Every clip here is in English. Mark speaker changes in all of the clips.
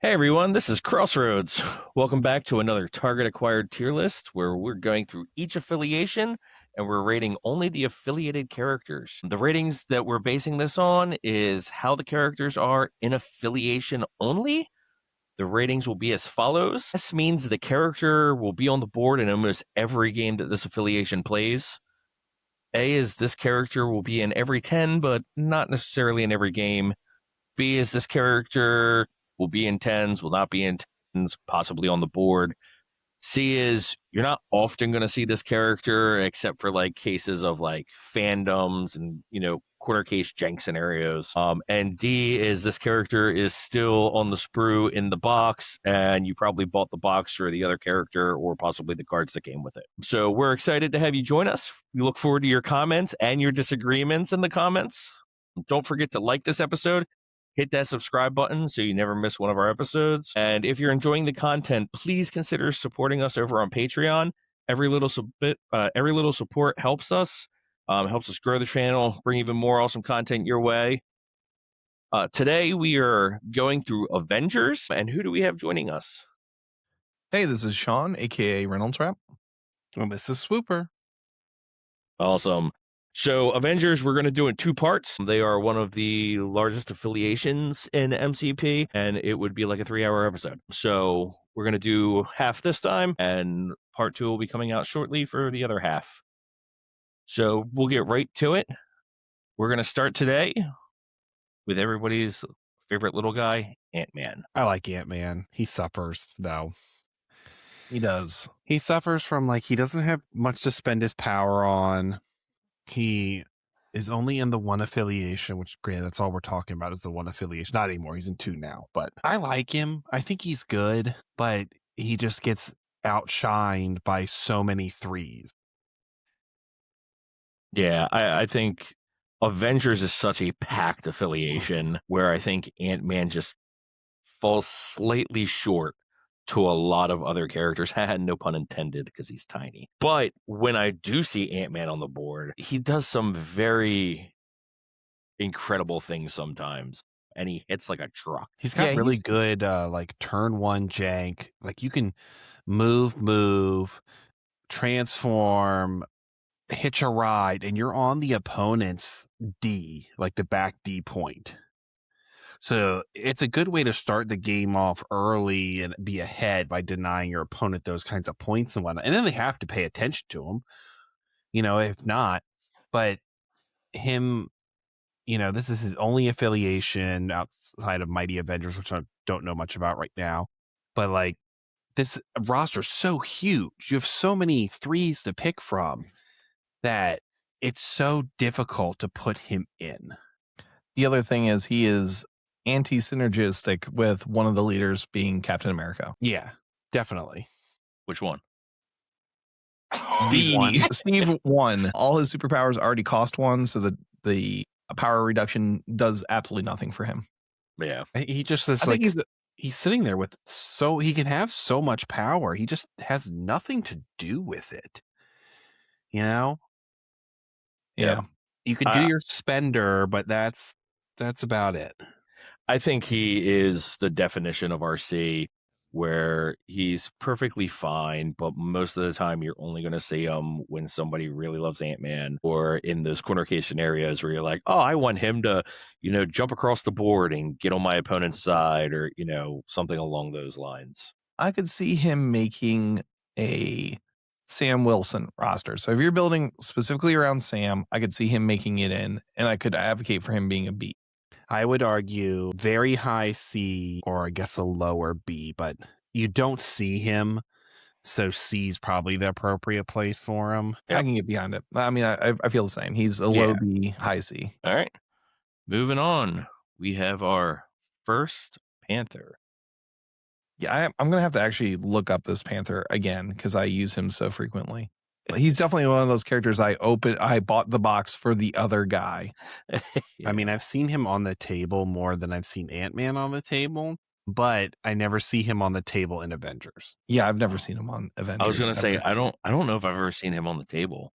Speaker 1: Hey everyone, this is Crossroads. Welcome back to another Target Acquired tier list where we're going through each affiliation and we're rating only the affiliated characters. The ratings that we're basing this on is how the characters are in affiliation only. The ratings will be as follows. This means the character will be on the board in almost every game that this affiliation plays. A is this character will be in every 10, but not necessarily in every game. B is this character will be in 10s, will not be in 10s, possibly on the board. C is you're not often going to see this character except for like cases of like fandoms and, quarter case jank scenarios. And D is this character is still on the sprue in the box and you probably bought the box for the other character or possibly the cards that came with it. So we're excited to have you join us. We look forward to your comments and your disagreements in the comments. Don't forget to like this episode. Hit that subscribe button so you never miss one of our episodes. And if you're enjoying the content, please consider supporting us over on Patreon. Every little support helps us grow the channel, bring even more awesome content your way. Today we are going through Avengers, and who do we have joining us?
Speaker 2: Hey, this is Sean, aka Reynolds Rap.
Speaker 3: Well, this is Swooper.
Speaker 1: Awesome. So Avengers, we're going to do in two parts. They are one of the largest affiliations in MCP, and it would be like a 3-hour episode. So we're going to do half this time, and part 2 will be coming out shortly for the other half. So we'll get right to it. We're going to start today with everybody's favorite little guy, Ant-Man.
Speaker 3: I like Ant-Man. He suffers, though.
Speaker 2: He does.
Speaker 3: He suffers from, he doesn't have much to spend his power on. He is only in the one affiliation, which, granted, that's all we're talking about is the one affiliation. Not anymore. He's in 2 now. But I like him. I think he's good, but he just gets outshined by so many 3s.
Speaker 1: Yeah, I think Avengers is such a packed affiliation where I think Ant-Man just falls slightly short to a lot of other characters. No pun intended, because he's tiny. But when I do see Ant-Man on the board, he does some very incredible things sometimes, and he hits like a truck.
Speaker 3: He's got really good, turn 1 jank. You can move, transform, hitch a ride, and you're on the opponent's D, the back D point. So it's a good way to start the game off early and be ahead by denying your opponent those kinds of points and whatnot. And then they have to pay attention to him, if not. But him, this is his only affiliation outside of Mighty Avengers, which I don't know much about right now. But this roster's so huge. You have so many 3s to pick from that it's so difficult to put him in.
Speaker 2: The other thing is he is anti-synergistic with one of the leaders being Captain America.
Speaker 3: Yeah, definitely.
Speaker 1: Which one?
Speaker 2: Steve won. All his superpowers already cost 1, so the power reduction does absolutely nothing for him.
Speaker 1: Yeah.
Speaker 3: He just is he's sitting there with he can have so much power. He just has nothing to do with it.
Speaker 2: Yeah.
Speaker 3: You can do your spender, but that's about it.
Speaker 1: I think he is the definition of RC, where he's perfectly fine, but most of the time you're only going to see him when somebody really loves Ant-Man, or in those corner case scenarios where you're like, oh, I want him to, jump across the board and get on my opponent's side, or, something along those lines.
Speaker 2: I could see him making a Sam Wilson roster. So if you're building specifically around Sam, I could see him making it in, and I could advocate for him being a B.
Speaker 3: I would argue very high C, or I guess a lower B, but you don't see him, so C is probably the appropriate place for him.
Speaker 2: Yep. I can get behind it. I mean, I feel the same. He's a low B, high C.
Speaker 1: All right. Moving on. We have our first Panther.
Speaker 2: Yeah, I'm going to have to actually look up this Panther again because I use him so frequently. He's definitely one of those characters I bought the box for the other guy.
Speaker 3: I mean, I've seen him on the table more than I've seen Ant-Man on the table, but I never see him on the table in Avengers.
Speaker 2: Yeah, I've never seen him on Avengers.
Speaker 1: I was going to say, I don't know if I've ever seen him on the table.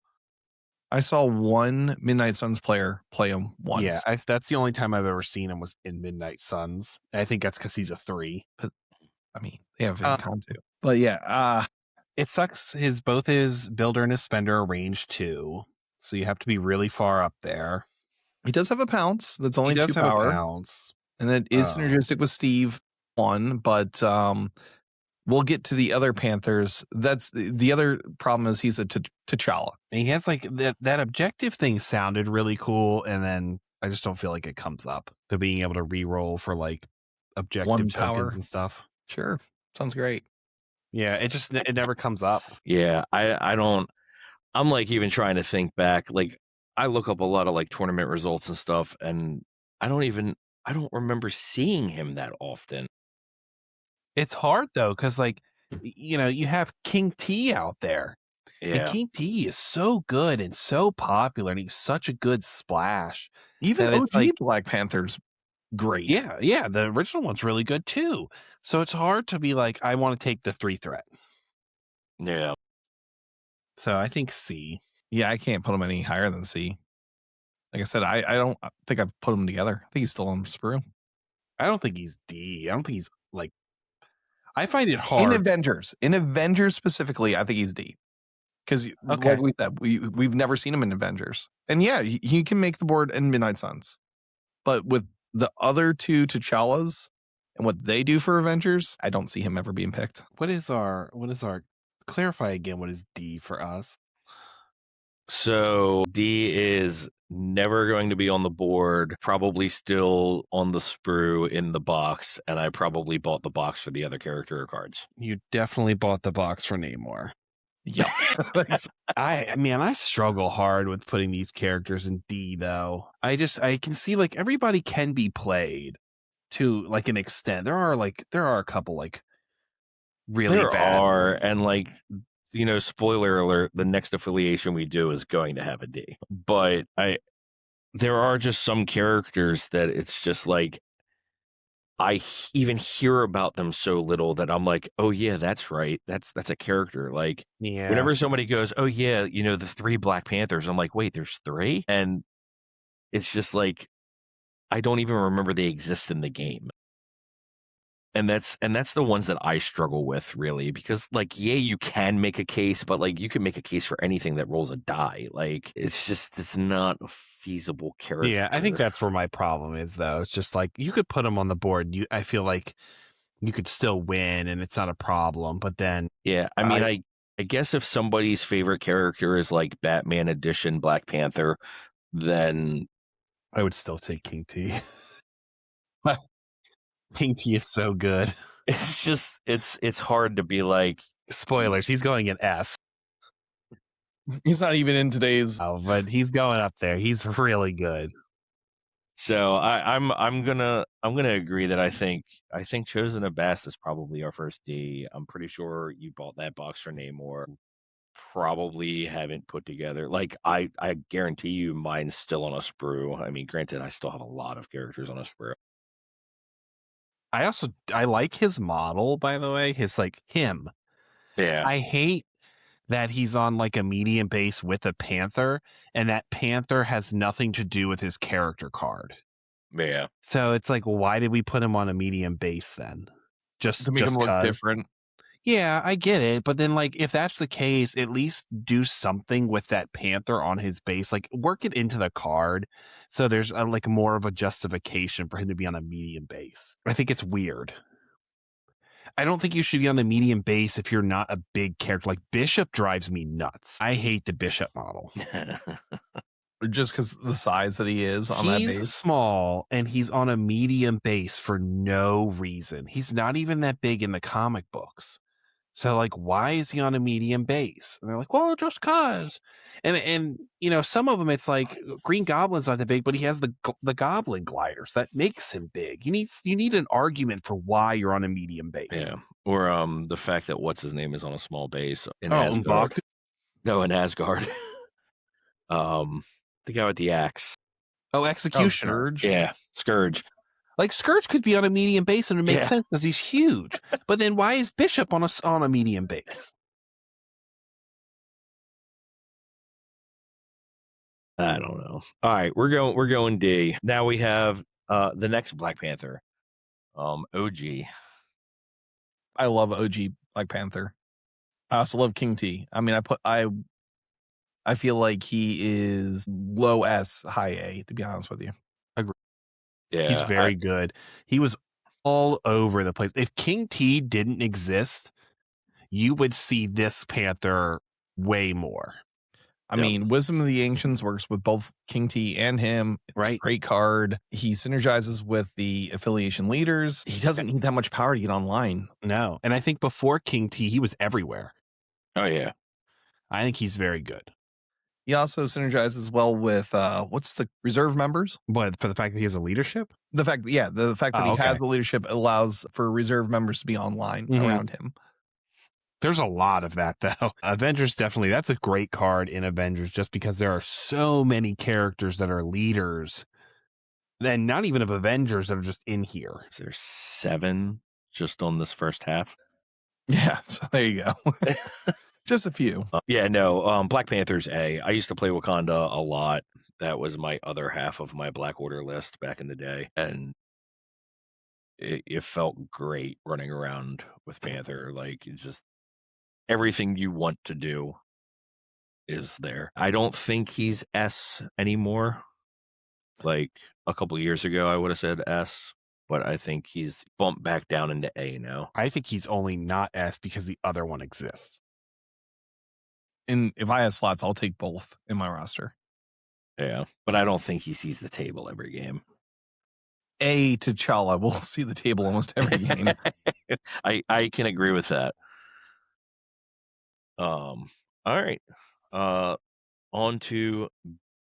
Speaker 2: I saw one Midnight Suns player play him once.
Speaker 3: Yeah, that's the only time I've ever seen him was in Midnight Suns. I think that's because he's a 3.
Speaker 2: I mean, they have VinCon too. But yeah,
Speaker 3: it sucks. Both his builder and his spender are range 2, so you have to be really far up there.
Speaker 2: he does have a pounce that's only
Speaker 3: He does
Speaker 2: 2
Speaker 3: have
Speaker 2: power,
Speaker 3: a pounce.
Speaker 2: and that is synergistic with Steve 1. But we'll get to the other Panthers. That's the other problem is he's a T'Challa.
Speaker 3: And he has like that objective thing sounded really cool, and then I just don't feel like it comes up. The being able to re-roll for like objective
Speaker 2: 1
Speaker 3: tokens
Speaker 2: power
Speaker 3: and stuff.
Speaker 2: Sure, sounds great.
Speaker 3: Yeah, it never comes up.
Speaker 1: Yeah, I don't. I'm like even trying to think back. Like I look up a lot of like tournament results and stuff, and I don't remember seeing him that often.
Speaker 3: It's hard though, because like you have King T out there. And
Speaker 1: Yeah,
Speaker 3: King T is so good and so popular, and he's such a good splash.
Speaker 2: Even
Speaker 3: that it's
Speaker 2: OG
Speaker 3: like,
Speaker 2: Black Panther's great.
Speaker 3: yeah, the original one's really good too. So it's hard to be like, I want to take the 3 threat.
Speaker 1: yeah.
Speaker 3: So I think C.
Speaker 2: Yeah, I can't put him any higher than C. Like I said, I don't think I've put him together. I think he's still on Sprue.
Speaker 3: I don't think he's D. I don't think he's like. I find it hard.
Speaker 2: In Avengers specifically, I think he's D. Because like we said, we've never seen him in Avengers. And yeah, he can make the board in Midnight Suns. But with the other 2 T'Challas and what they do for Avengers, I don't see him ever being picked.
Speaker 3: What is our clarify again, what is D for us?
Speaker 1: So D is never going to be on the board, probably still on the sprue in the box, and I probably bought the box for the other character or cards.
Speaker 3: You definitely bought the box for Namor.
Speaker 2: Yeah.
Speaker 3: I mean, I struggle hard with putting these characters in D though. I can see like everybody can be played to like an extent. There are a couple like really
Speaker 1: there
Speaker 3: bad.
Speaker 1: Are, and like, spoiler alert, the next affiliation we do is going to have a D. But there are just some characters that it's just like, I even hear about them so little that I'm like, oh yeah, that's right. That's a character. Like,
Speaker 3: Yeah.
Speaker 1: whenever somebody goes, oh yeah, the 3 Black Panthers, I'm like, wait, there's 3? And it's just like, I don't even remember they exist in the game. And that's the ones that I struggle with really, because like, yeah, you can make a case, but like you can make a case for anything that rolls a die. Like it's not a feasible character.
Speaker 3: Yeah, I think that's where my problem is though. It's just like you could put them on the board. I feel like you could still win and it's not a problem. But then
Speaker 1: yeah, I mean, I guess if somebody's favorite character is like Batman Edition Black Panther, then
Speaker 3: I would still take King T. King T is so good.
Speaker 1: It's just it's hard to be like,
Speaker 3: spoilers. He's going in S.
Speaker 2: He's not even in today's.
Speaker 3: Oh, but he's going up there. He's really good.
Speaker 1: So I'm gonna agree that I think Chosen of Bass is probably our first D. I'm pretty sure you bought that box for Namor. Probably haven't put together. Like I guarantee you, mine's still on a sprue. I mean, granted, I still have a lot of characters on a sprue.
Speaker 3: I like his model, by the way. His like him.
Speaker 1: Yeah.
Speaker 3: I hate that he's on like a medium base with a panther, and that panther has nothing to do with his character card.
Speaker 1: Yeah.
Speaker 3: So it's like, why did we put him on a medium base then? Just
Speaker 2: to make him look different.
Speaker 3: Yeah, I get it, but then like if that's the case, at least do something with that panther on his base, like work it into the card, so there's like more of a justification for him to be on a medium base. I think it's weird. I don't think you should be on the medium base if you're not a big character. Like Bishop drives me nuts. I hate the Bishop model.
Speaker 2: Just because the size that he is on that base.
Speaker 3: He's small and he's on a medium base for no reason. He's not even that big in the comic books. So like, why is he on a medium base? And they're like, well, just cause. And some of them it's like Green Goblin's not that big, but he has the Goblin gliders that makes him big. You need an argument for why you're on a medium base.
Speaker 1: Yeah, or the fact that what's his name is on a small base in
Speaker 3: Asgard.
Speaker 1: M'Baku? No, in Asgard. The guy with the axe.
Speaker 3: Oh, Executioner.
Speaker 2: Scourge?
Speaker 1: Yeah, Scourge.
Speaker 3: Like Scourge could be on a medium base and it makes sense because he's huge. But then why is Bishop on a medium base?
Speaker 1: I don't know. All right, we're going D. Now we have the next Black Panther, OG.
Speaker 2: I love OG Black Panther. I also love King T. I mean, I feel like he is low S, high A, to be honest with you.
Speaker 3: Agree.
Speaker 1: Yeah,
Speaker 3: He's very good. He was all over the place. If King T didn't exist, you would see this Panther way more.
Speaker 2: I mean, Wisdom of the Ancients works with both King T and him. It's
Speaker 3: right.
Speaker 2: a great card. He synergizes with the affiliation leaders. He doesn't need that much power to get online.
Speaker 3: No. And I think before King T, he was everywhere.
Speaker 1: Oh, yeah.
Speaker 3: I think he's very good.
Speaker 2: He also synergizes well with what's the reserve members?
Speaker 3: But for the fact that he has a leadership?
Speaker 2: The fact that he has the leadership allows for reserve members to be online around him.
Speaker 3: There's a lot of that, though. Avengers, definitely. That's a great card in Avengers just because there are so many characters that are leaders. And not even of Avengers that are just in here.
Speaker 1: Is there 7 just on this first half?
Speaker 2: Yeah, so there you go. Just a few.
Speaker 1: Black Panther's A. I used to play Wakanda a lot. That was my other half of my Black Order list back in the day. And it felt great running around with Panther. Like, it's just everything you want to do is there. I don't think he's S anymore. Like a couple of years ago, I would have said S, but I think he's bumped back down into A now.
Speaker 3: I think he's only not S because the other one exists.
Speaker 2: And if I have slots, I'll take both in my roster.
Speaker 1: Yeah, but I don't think he sees the table every game.
Speaker 2: A T'Challa will see the table almost every game.
Speaker 1: I can agree with that. All right. On to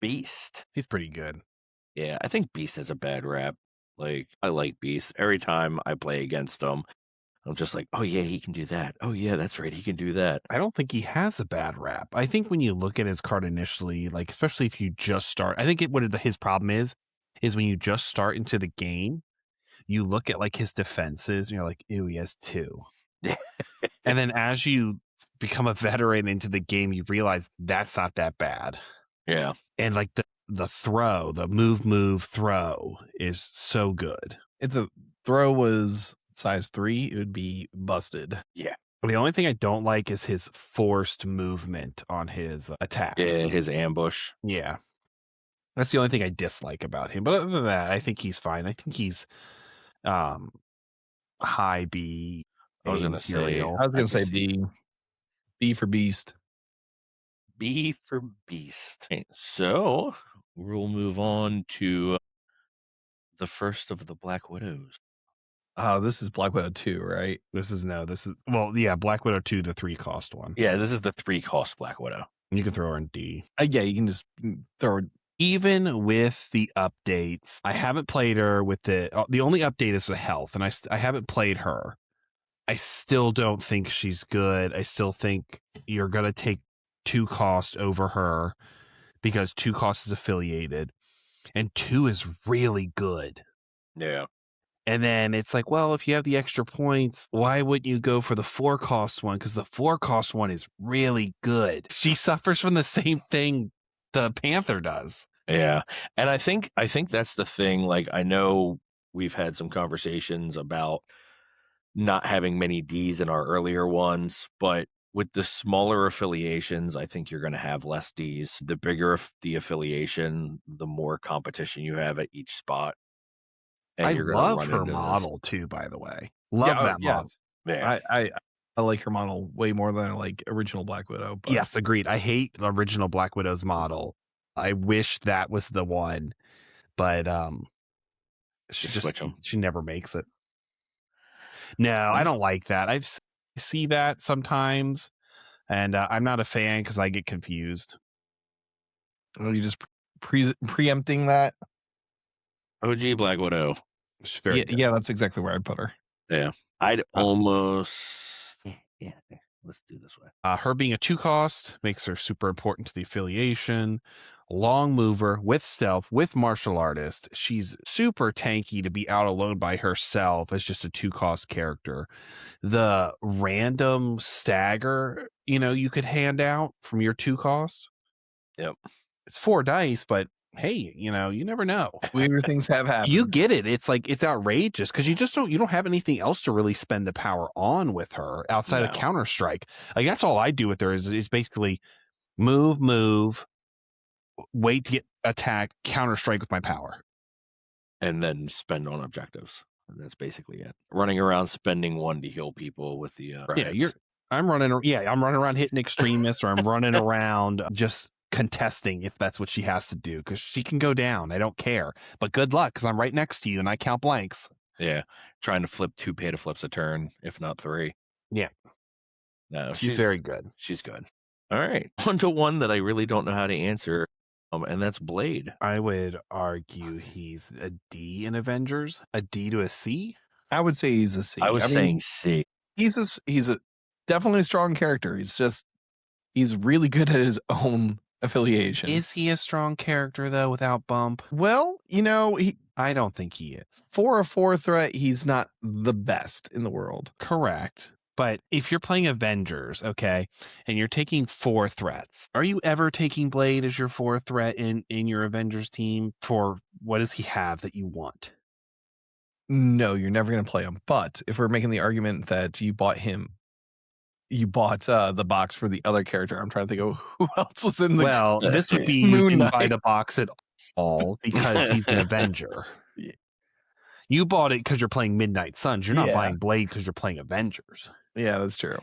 Speaker 1: Beast.
Speaker 3: He's pretty good.
Speaker 1: Yeah, I think Beast has a bad rap. Like, I like Beast. Every time I play against him, I'm just like, oh yeah, he can do that. Oh yeah, that's right, he can do that.
Speaker 3: I don't think he has a bad rap. I think when you look at his card initially, like especially if you just start, I think his problem is when you just start into the game, you look at like his defenses and you're like, ew, he has 2. And then as you become a veteran into the game, you realize that's not that bad.
Speaker 1: Yeah.
Speaker 3: And like the throw, the move throw is so good.
Speaker 2: If the throw was size 3, it would be busted.
Speaker 1: Yeah.
Speaker 3: The only thing I don't like is his forced movement on his attack.
Speaker 1: Yeah, his ambush.
Speaker 3: Yeah. That's the only thing I dislike about him. But other than that, I think he's fine. I think he's high B.
Speaker 1: I was going to
Speaker 2: say B. B for Beast.
Speaker 1: B for Beast. Okay, so we'll move on to the first of the Black Widows.
Speaker 2: This is Black Widow 2, right?
Speaker 3: Black Widow 2, the 3-cost one.
Speaker 1: Yeah, this is the 3-cost Black Widow.
Speaker 3: You can throw her in D.
Speaker 2: Yeah, you can just throw her.
Speaker 3: Even with the updates, I haven't played her with the only update is the health, and I haven't played her. I still don't think she's good. I still think you're going to take 2 cost over her because 2 cost is affiliated, and 2 is really good.
Speaker 1: Yeah.
Speaker 3: And then it's like, well, if you have the extra points, why wouldn't you go for the 4-cost one? Because the 4-cost one is really good. She suffers from the same thing the Panther does.
Speaker 1: Yeah. And I think that's the thing. Like, I know we've had some conversations about not having many Ds in our earlier ones, but with the smaller affiliations, I think you're going to have less Ds. The bigger the affiliation, the more competition you have at each spot.
Speaker 3: And I love her model too, by the way. Love that model.
Speaker 2: Yeah. I like her model way more than I like original Black Widow. But...
Speaker 3: Yes, agreed. I hate the original Black Widow's model. I wish that was the one, but she never makes it. No, I don't like that. I see that sometimes, and I'm not a fan because I get confused.
Speaker 2: Are you just preempting that?
Speaker 1: OG Black Widow.
Speaker 2: Yeah, that's exactly where I'd put her.
Speaker 1: Yeah, I'd almost. Yeah, let's do this way.
Speaker 3: Her being a 2-cost makes her super important to the affiliation. Long mover with stealth, with martial artist. She's super tanky to be out alone by herself as just a 2-cost character. The random stagger, you could hand out from your 2 costs.
Speaker 1: Yep.
Speaker 3: It's 4 dice, but hey, you never know.
Speaker 2: Weirder things have happened.
Speaker 3: You get it. It's like, it's outrageous because you don't have anything else to really spend the power on with her outside of
Speaker 1: No.
Speaker 3: Counter-Strike. Like, that's all I do with her is basically move, wait to get attacked, Counter-Strike with my power.
Speaker 1: And then spend on objectives. And that's basically it. Running around spending 1 to heal people with the riots.
Speaker 3: I'm running around hitting extremists, or I'm running around just contesting if that's what she has to do, because she can go down. I don't care. But good luck, because I'm right next to you and I count blanks.
Speaker 1: Yeah. Trying to flip 2 pay to flips a turn, if not 3.
Speaker 3: Yeah.
Speaker 1: No,
Speaker 3: she's very good.
Speaker 1: She's good. All right. On to one that I really don't know how to answer. And that's Blade.
Speaker 3: I would argue he's a D in Avengers, a D to a C.
Speaker 2: I would say he's a C.
Speaker 1: I was saying C.
Speaker 2: He's a definitely a strong character. He's really good at his own affiliation.
Speaker 3: Is he a strong character though without bump?
Speaker 2: Well,
Speaker 3: I don't think he is.
Speaker 2: For a 4 threat, he's not the best in the world.
Speaker 3: Correct. But if you're playing Avengers, okay, and you're taking 4 threats, are you ever taking Blade as your 4th threat in your Avengers team? For what does he have that you want?
Speaker 2: No, you're never going to play him. But if we're making the argument that you bought the box for the other character, I'm trying to think of who else was in the.
Speaker 3: Well, this would be you didn't buy the box at all because he's an Avenger.
Speaker 2: Yeah.
Speaker 3: You bought it because you're playing Midnight Suns. You're not buying Blade because you're playing Avengers.
Speaker 2: Yeah, that's true.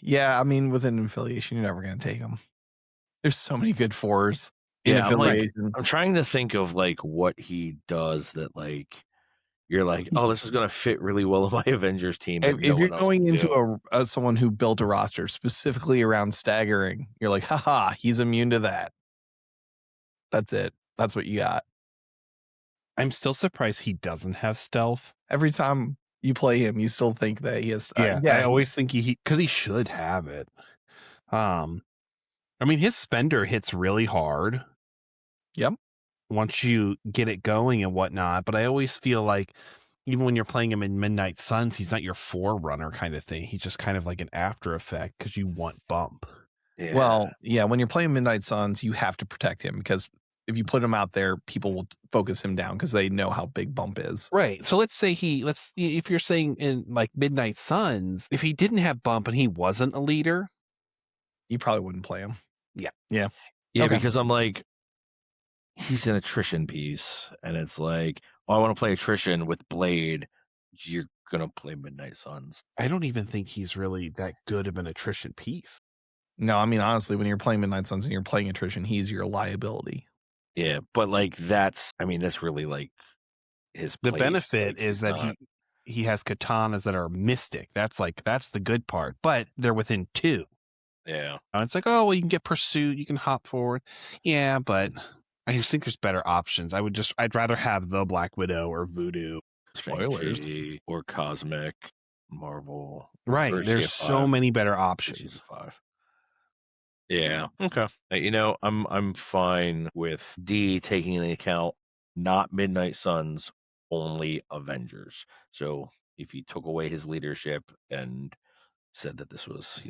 Speaker 2: Yeah, I mean, with an affiliation, you're never going to take him. There's so many good 4s in affiliation.
Speaker 1: I'm trying to think of like what he does that like you're like, oh, this is going to fit really well in my Avengers team.
Speaker 2: If you're going into someone who built a roster specifically around staggering, you're like, haha, he's immune to that. That's it. That's what you got.
Speaker 3: I'm still surprised he doesn't have stealth.
Speaker 2: Every time you play him, you still think that he has.
Speaker 3: I always think because he should have it. I mean, his spender hits really hard.
Speaker 2: Yep.
Speaker 3: Once you get it going and whatnot, but I always feel like even when you're playing him in Midnight Suns, he's not your forerunner kind of thing. He's just kind of like an after effect because you want bump.
Speaker 2: Yeah. Well, yeah, when you're playing Midnight Suns, you have to protect him because if you put him out there, people will focus him down because they know how big bump is.
Speaker 3: Right. So let's say if you're saying in like Midnight Suns, if he didn't have bump and he wasn't a leader,
Speaker 2: you probably wouldn't play him.
Speaker 3: Yeah.
Speaker 2: Yeah.
Speaker 1: Yeah, okay. Because I'm like, he's an attrition piece, and it's like, oh, I want to play attrition with Blade. You're gonna play Midnight Suns.
Speaker 3: I don't even think he's really that good of an attrition piece.
Speaker 2: No, I mean honestly, when you're playing Midnight Suns and you're playing attrition, he's your liability.
Speaker 1: Yeah, but like that's really like his place.
Speaker 3: The benefit is that he has katanas that are mystic. That's the good part, but they're within 2.
Speaker 1: Yeah.
Speaker 3: And it's like, oh, well, you can get pursuit, you can hop forward. Yeah, but I just think there's better options. I'd rather have the Black Widow or Voodoo.
Speaker 2: Spoilers.
Speaker 1: Or Cosmic, Marvel.
Speaker 3: Right. There's so many better options.
Speaker 1: She's a 5. Yeah. Okay. I'm fine with D taking into account not Midnight Suns, only Avengers. So if he took away his leadership and said that this was,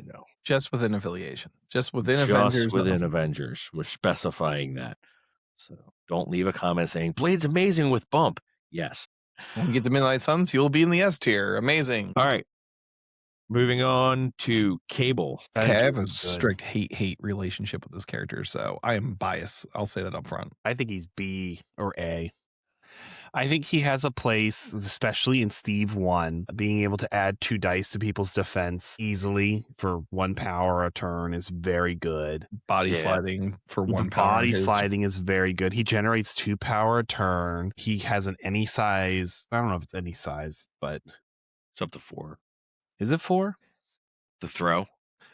Speaker 2: just within affiliation, just within
Speaker 1: Avengers, we're specifying that. So don't leave a comment saying Blade's amazing with bump. Yes.
Speaker 2: When you get the Midnight Suns, you'll be in the S tier. Amazing.
Speaker 1: All right. Moving on to Cable.
Speaker 2: I have a strict hate relationship with this character, so I am biased. I'll say that up front.
Speaker 3: I think he's B or A. I think he has a place, especially in Steve 1, being able to add 2 dice to people's defense easily for 1 power a turn is very good.
Speaker 2: Body sliding for 1 power.
Speaker 3: Body sliding is very good. He generates 2 power a turn. He has an any size. I don't know if it's any size, but
Speaker 1: it's up to 4.
Speaker 3: Is it 4?
Speaker 1: The throw?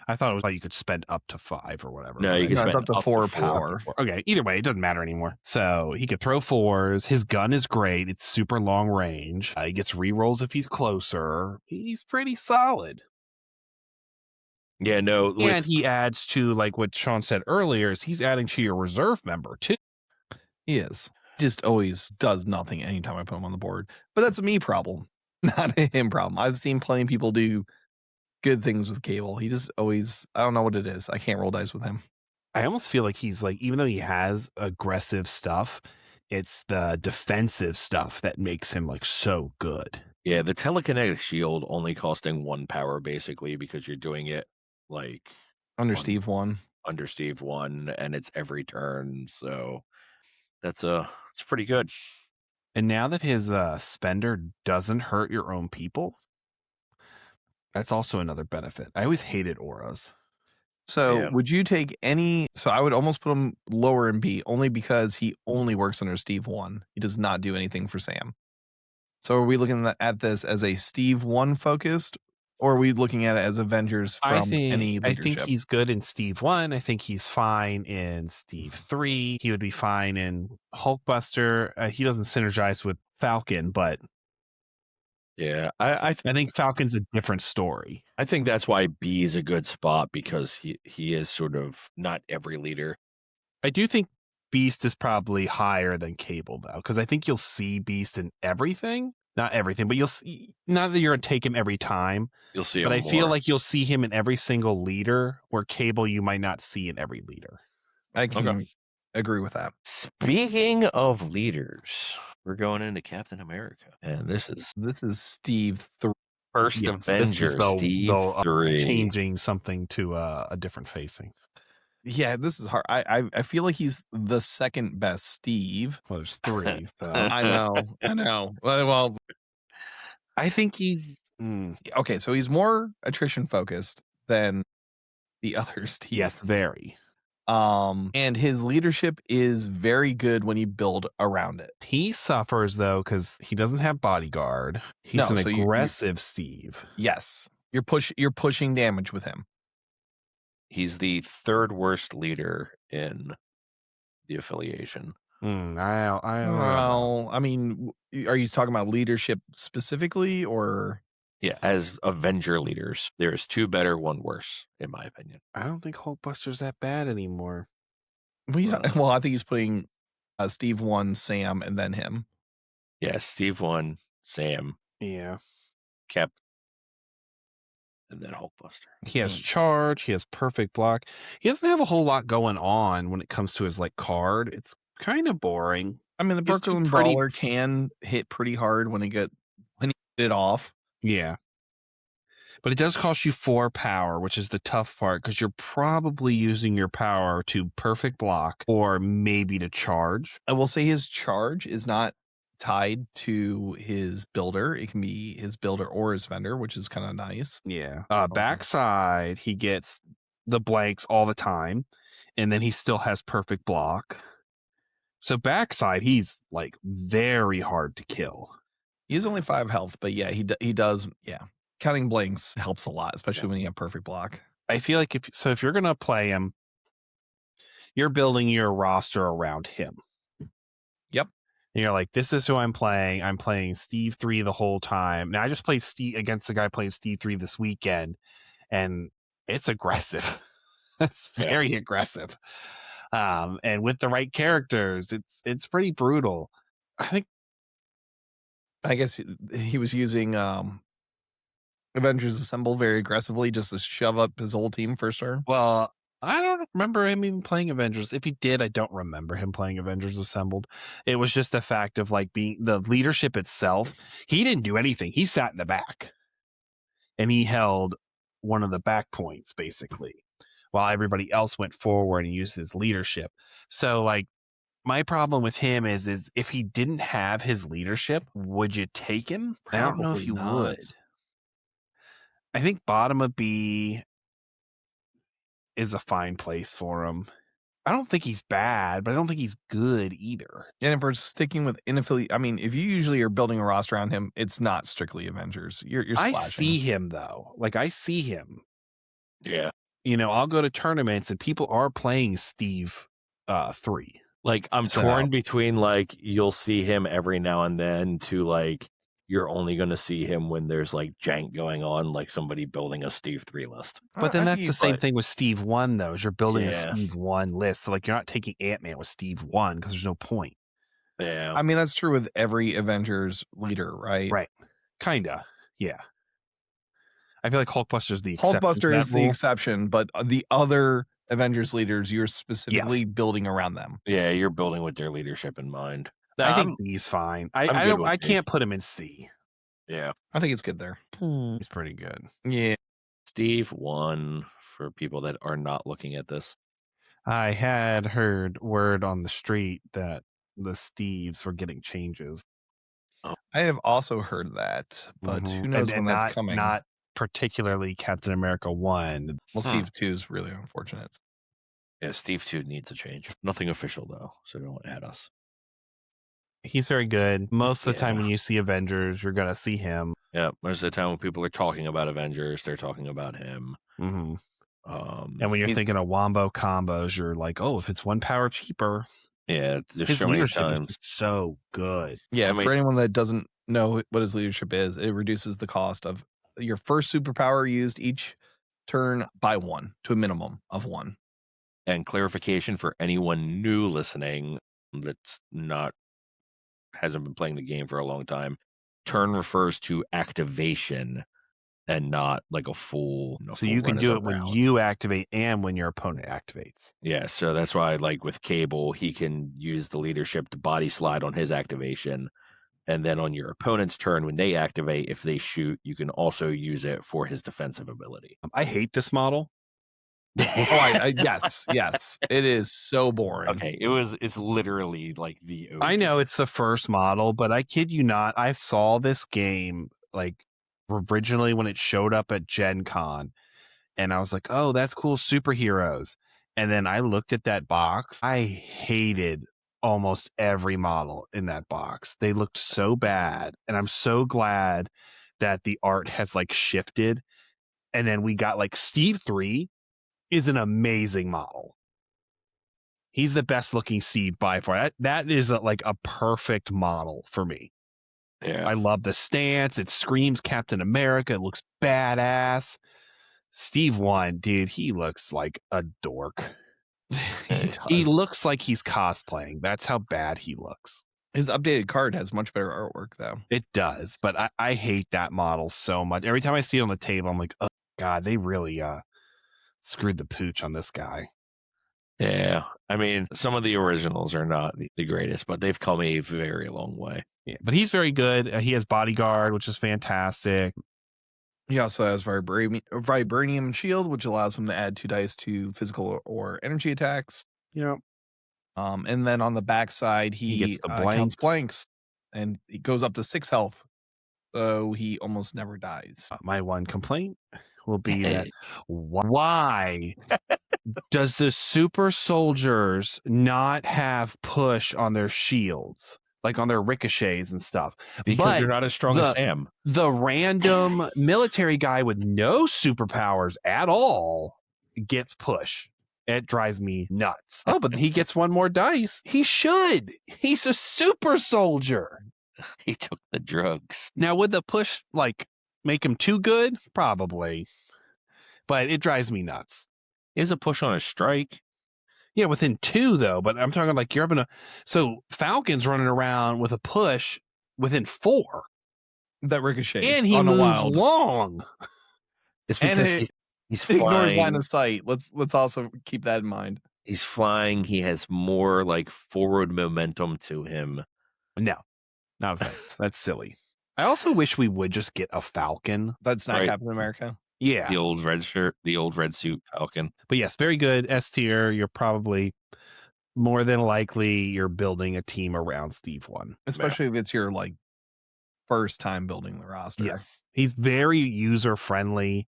Speaker 3: I thought it was like you could spend up to 5 or whatever.
Speaker 1: No, you can spend
Speaker 2: up to 4 power.
Speaker 3: Okay, either way, it doesn't matter anymore. So he could throw 4s. His gun is great. It's super long range. He gets rerolls if he's closer. He's pretty solid.
Speaker 1: Yeah, no.
Speaker 3: And he adds to, like what Sean said earlier, is he's adding to your reserve member too.
Speaker 2: He is. Just always does nothing anytime I put him on the board. But that's a me problem, not a him problem. I've seen plenty of people do good things with Cable. He just always, I don't know what it is. I can't roll dice with him.
Speaker 3: I almost feel like he's like, even though he has aggressive stuff, it's the defensive stuff that makes him like so good.
Speaker 1: Yeah, the telekinetic shield only costing 1 power basically because you're doing it like
Speaker 2: Under
Speaker 1: on-
Speaker 2: Steve 1.
Speaker 1: under Steve 1 and it's every turn, so it's pretty good.
Speaker 3: And now that his spender doesn't hurt your own people, that's also another benefit. I always hated auras.
Speaker 2: So
Speaker 1: Yeah.
Speaker 2: would you take any? So I would almost put him lower in B only because he only works under Steve 1. He does not do anything for Sam. So are we looking at this as a Steve 1 focused, or are we looking at it as Avengers from any
Speaker 3: I think
Speaker 2: leadership?
Speaker 3: he's good in Steve 1. I think he's fine in Steve 3. He would be fine in Hulkbuster. He doesn't synergize with Falcon, but
Speaker 1: Yeah, I
Speaker 3: think Falcon's a different story.
Speaker 1: I think that's why B is a good spot because he is sort of not every leader.
Speaker 3: I do think Beast is probably higher than Cable though, because I think you'll see Beast in everything. Not everything, but you'll see. Not that you're gonna take him every time,
Speaker 1: You'll see
Speaker 3: but
Speaker 1: him
Speaker 3: I feel
Speaker 1: more.
Speaker 3: like you'll see him in every single leader, where Cable you might not see in every leader.
Speaker 2: I can agree with that.
Speaker 1: Speaking of leaders, we're going into Captain America, and this is
Speaker 2: Steve 3.
Speaker 1: first
Speaker 3: Yes,
Speaker 1: Avenger,
Speaker 3: this is
Speaker 1: Steve 3.
Speaker 3: changing something to a different facing.
Speaker 2: Yeah, this is hard. I feel like he's the second best Steve.
Speaker 3: Well, there's 3. So
Speaker 2: I know. Well,
Speaker 3: I think he's
Speaker 2: okay. So he's more attrition focused than the other Steve.
Speaker 3: yes, very.
Speaker 2: And his leadership is very good when you build around it.
Speaker 3: He suffers though because he doesn't have bodyguard. He's
Speaker 2: No,
Speaker 3: an
Speaker 2: so
Speaker 3: aggressive Steve.
Speaker 2: Yes, you're pushing damage with him.
Speaker 1: He's the third worst leader in the affiliation.
Speaker 2: Well, I mean, are you talking about leadership specifically, or?
Speaker 1: Yeah, as Avenger leaders, there's 2 better, 1 worse, in my opinion.
Speaker 3: I don't think Hulkbuster's that bad anymore.
Speaker 2: Well, I think he's putting Steve 1, Sam, and then him.
Speaker 1: Yeah, Steve 1, Sam,
Speaker 3: Yeah.
Speaker 1: Cap, and then Hulkbuster.
Speaker 3: He has charge. He has perfect block. He doesn't have a whole lot going on when it comes to his like card. It's kind of boring.
Speaker 2: I mean, the Brooklyn Brawler can hit pretty hard when he get it off.
Speaker 3: Yeah. But it does cost you 4 power, which is the tough part because you're probably using your power to perfect block or maybe to charge.
Speaker 2: I will say his charge is not tied to his builder. It can be his builder or his vendor, which is kind of nice.
Speaker 3: Yeah. Backside, he gets the blanks all the time, and then he still has perfect block. So backside, he's like very hard to kill.
Speaker 2: He has only 5 health, but yeah, he does. Yeah, counting blanks helps a lot, especially when you have perfect block.
Speaker 3: I feel like if you're gonna play him, you're building your roster around him.
Speaker 2: Yep.
Speaker 3: And you're like, this is who I'm playing. I'm playing Steve 3 the whole time. Now I just played Steve against a guy playing Steve 3 this weekend, and it's aggressive. It's very aggressive. And with the right characters, it's pretty brutal.
Speaker 2: I guess he was using Avengers Assemble very aggressively just to shove up his whole team first turn.
Speaker 3: Well, I don't remember him even playing Avengers. If he did, I don't remember him playing Avengers Assembled. It was just the fact of like being the leadership itself. He didn't do anything. He sat in the back and he held one of the back points basically while everybody else went forward and used his leadership. So like my problem with him is if he didn't have his leadership, would you take him? I don't know if you would. I think bottom of B is a fine place for him. I don't think he's bad, but I don't think he's good either.
Speaker 2: And if we're sticking with inaffiliate, I mean, if you usually are building a roster around him, it's not strictly Avengers. You're splashing.
Speaker 3: I see him though. Like I see him.
Speaker 1: Yeah.
Speaker 3: You know, I'll go to tournaments and people are playing Steve 3.
Speaker 1: Like I'm torn between like you'll see him every now and then to like you're only going to see him when there's like jank going on, like somebody building a Steve 3 list.
Speaker 3: But then that's the same thing with Steve 1 though, is you're building a Steve 1 list. So like you're not taking Ant-Man with Steve 1 because there's no point.
Speaker 1: Yeah.
Speaker 2: I mean, that's true with every Avengers leader, right?
Speaker 3: Right. Kinda. Yeah. I feel like Hulkbuster's the exception.
Speaker 2: Hulkbuster is the exception, but the other Avengers leaders, you're specifically building around them.
Speaker 1: Yeah, you're building with their leadership in mind. No,
Speaker 3: I think B's fine. I can't put him in C.
Speaker 1: Yeah.
Speaker 2: I think it's good there.
Speaker 3: He's pretty good.
Speaker 2: Yeah.
Speaker 1: Steve 1 for people that are not looking at this.
Speaker 3: I had heard word on the street that the Steves were getting changes.
Speaker 2: I have also heard that, but who knows when that's coming.
Speaker 3: Not particularly Captain America 1.
Speaker 2: Well, Steve 2 is really unfortunate.
Speaker 1: Yeah, Steve 2 needs a change. Nothing official, though, so don't add us.
Speaker 3: He's very good. Most of the time when you see Avengers, you're going to see him.
Speaker 1: Yeah, most of the time when people are talking about Avengers, they're talking about him.
Speaker 3: Mm-hmm. And when you're thinking of wombo combos, you're like, oh, if it's 1 power cheaper.
Speaker 1: Yeah, there's
Speaker 3: his
Speaker 1: so many
Speaker 3: leadership
Speaker 1: times.
Speaker 3: is so good.
Speaker 2: Yeah, for anyone that doesn't know what his leadership is, it reduces the cost of your first superpower used each turn by 1 to a minimum of 1.
Speaker 1: And clarification for anyone new listening that's hasn't been playing the game for a long time. Turn refers to activation and not like a full.
Speaker 3: So you can do it when you activate and when your opponent activates.
Speaker 1: Yeah, so that's why, like with Cable, he can use the leadership to body slide on his activation. And then on your opponent's turn, when they activate, if they shoot, you can also use it for his defensive ability.
Speaker 3: I hate this model.
Speaker 2: Yes. It is so boring.
Speaker 1: Okay, it's literally like the OG.
Speaker 3: I know it's the first model, but I kid you not, I saw this game like originally when it showed up at Gen Con, and I was like, oh, that's cool, superheroes. And then I looked at that box. I hated almost every model in that box. They looked so bad, and I'm so glad that the art has like shifted. And then we got like Steve 3 is an amazing model. He's the best looking Steve by far. That is like a perfect model for me.
Speaker 1: Yeah.
Speaker 3: I love the stance. It screams Captain America. It looks badass. Steve 1, dude, he looks like a dork. He looks like he's cosplaying. That's how bad he looks.
Speaker 2: His updated card has much better artwork, though.
Speaker 3: It does, but I hate that model so much. Every time I see it on the table, I'm like, oh, God, they really screwed the pooch on this guy.
Speaker 1: Yeah. I mean, some of the originals are not the greatest, but they've come a very long way.
Speaker 3: Yeah, but he's very good. He has Bodyguard, which is fantastic.
Speaker 2: He also has Vibranium Shield, which allows him to add 2 dice to physical or energy attacks.
Speaker 3: Yeah.
Speaker 2: And then on the backside, he
Speaker 3: gets the
Speaker 2: counts blanks, and he goes up to 6 health. So he almost never dies.
Speaker 3: My one complaint will be that why does the super soldiers not have push on their shields, like on their ricochets and stuff?
Speaker 1: Because they're not as strong as Sam.
Speaker 3: The random military guy with no superpowers at all gets push. It drives me nuts. Oh, but he gets 1 more dice. He should. He's a super soldier.
Speaker 1: He took the drugs.
Speaker 3: Now, would the push like make him too good? Probably. But it drives me nuts.
Speaker 1: He has a push on a strike.
Speaker 3: Yeah, within 2 though. But I'm talking like you're up in a. So Falcon's running around with a push within 4.
Speaker 2: That ricochets.
Speaker 3: And he moves long.
Speaker 1: It's because he's flying.
Speaker 2: Ignores line of sight. Let's also keep that in mind.
Speaker 1: He's flying. He has more like forward momentum to him.
Speaker 3: No. Not offense. That's silly. I also wish we would just get a Falcon.
Speaker 2: That's not Captain America.
Speaker 3: Yeah.
Speaker 1: The old red shirt, the old red suit Falcon.
Speaker 3: But yes, very good. S tier. You're probably more than likely you're building a team around Steve 1.
Speaker 2: Especially if it's your like first time building the roster.
Speaker 3: Yes. He's very user friendly.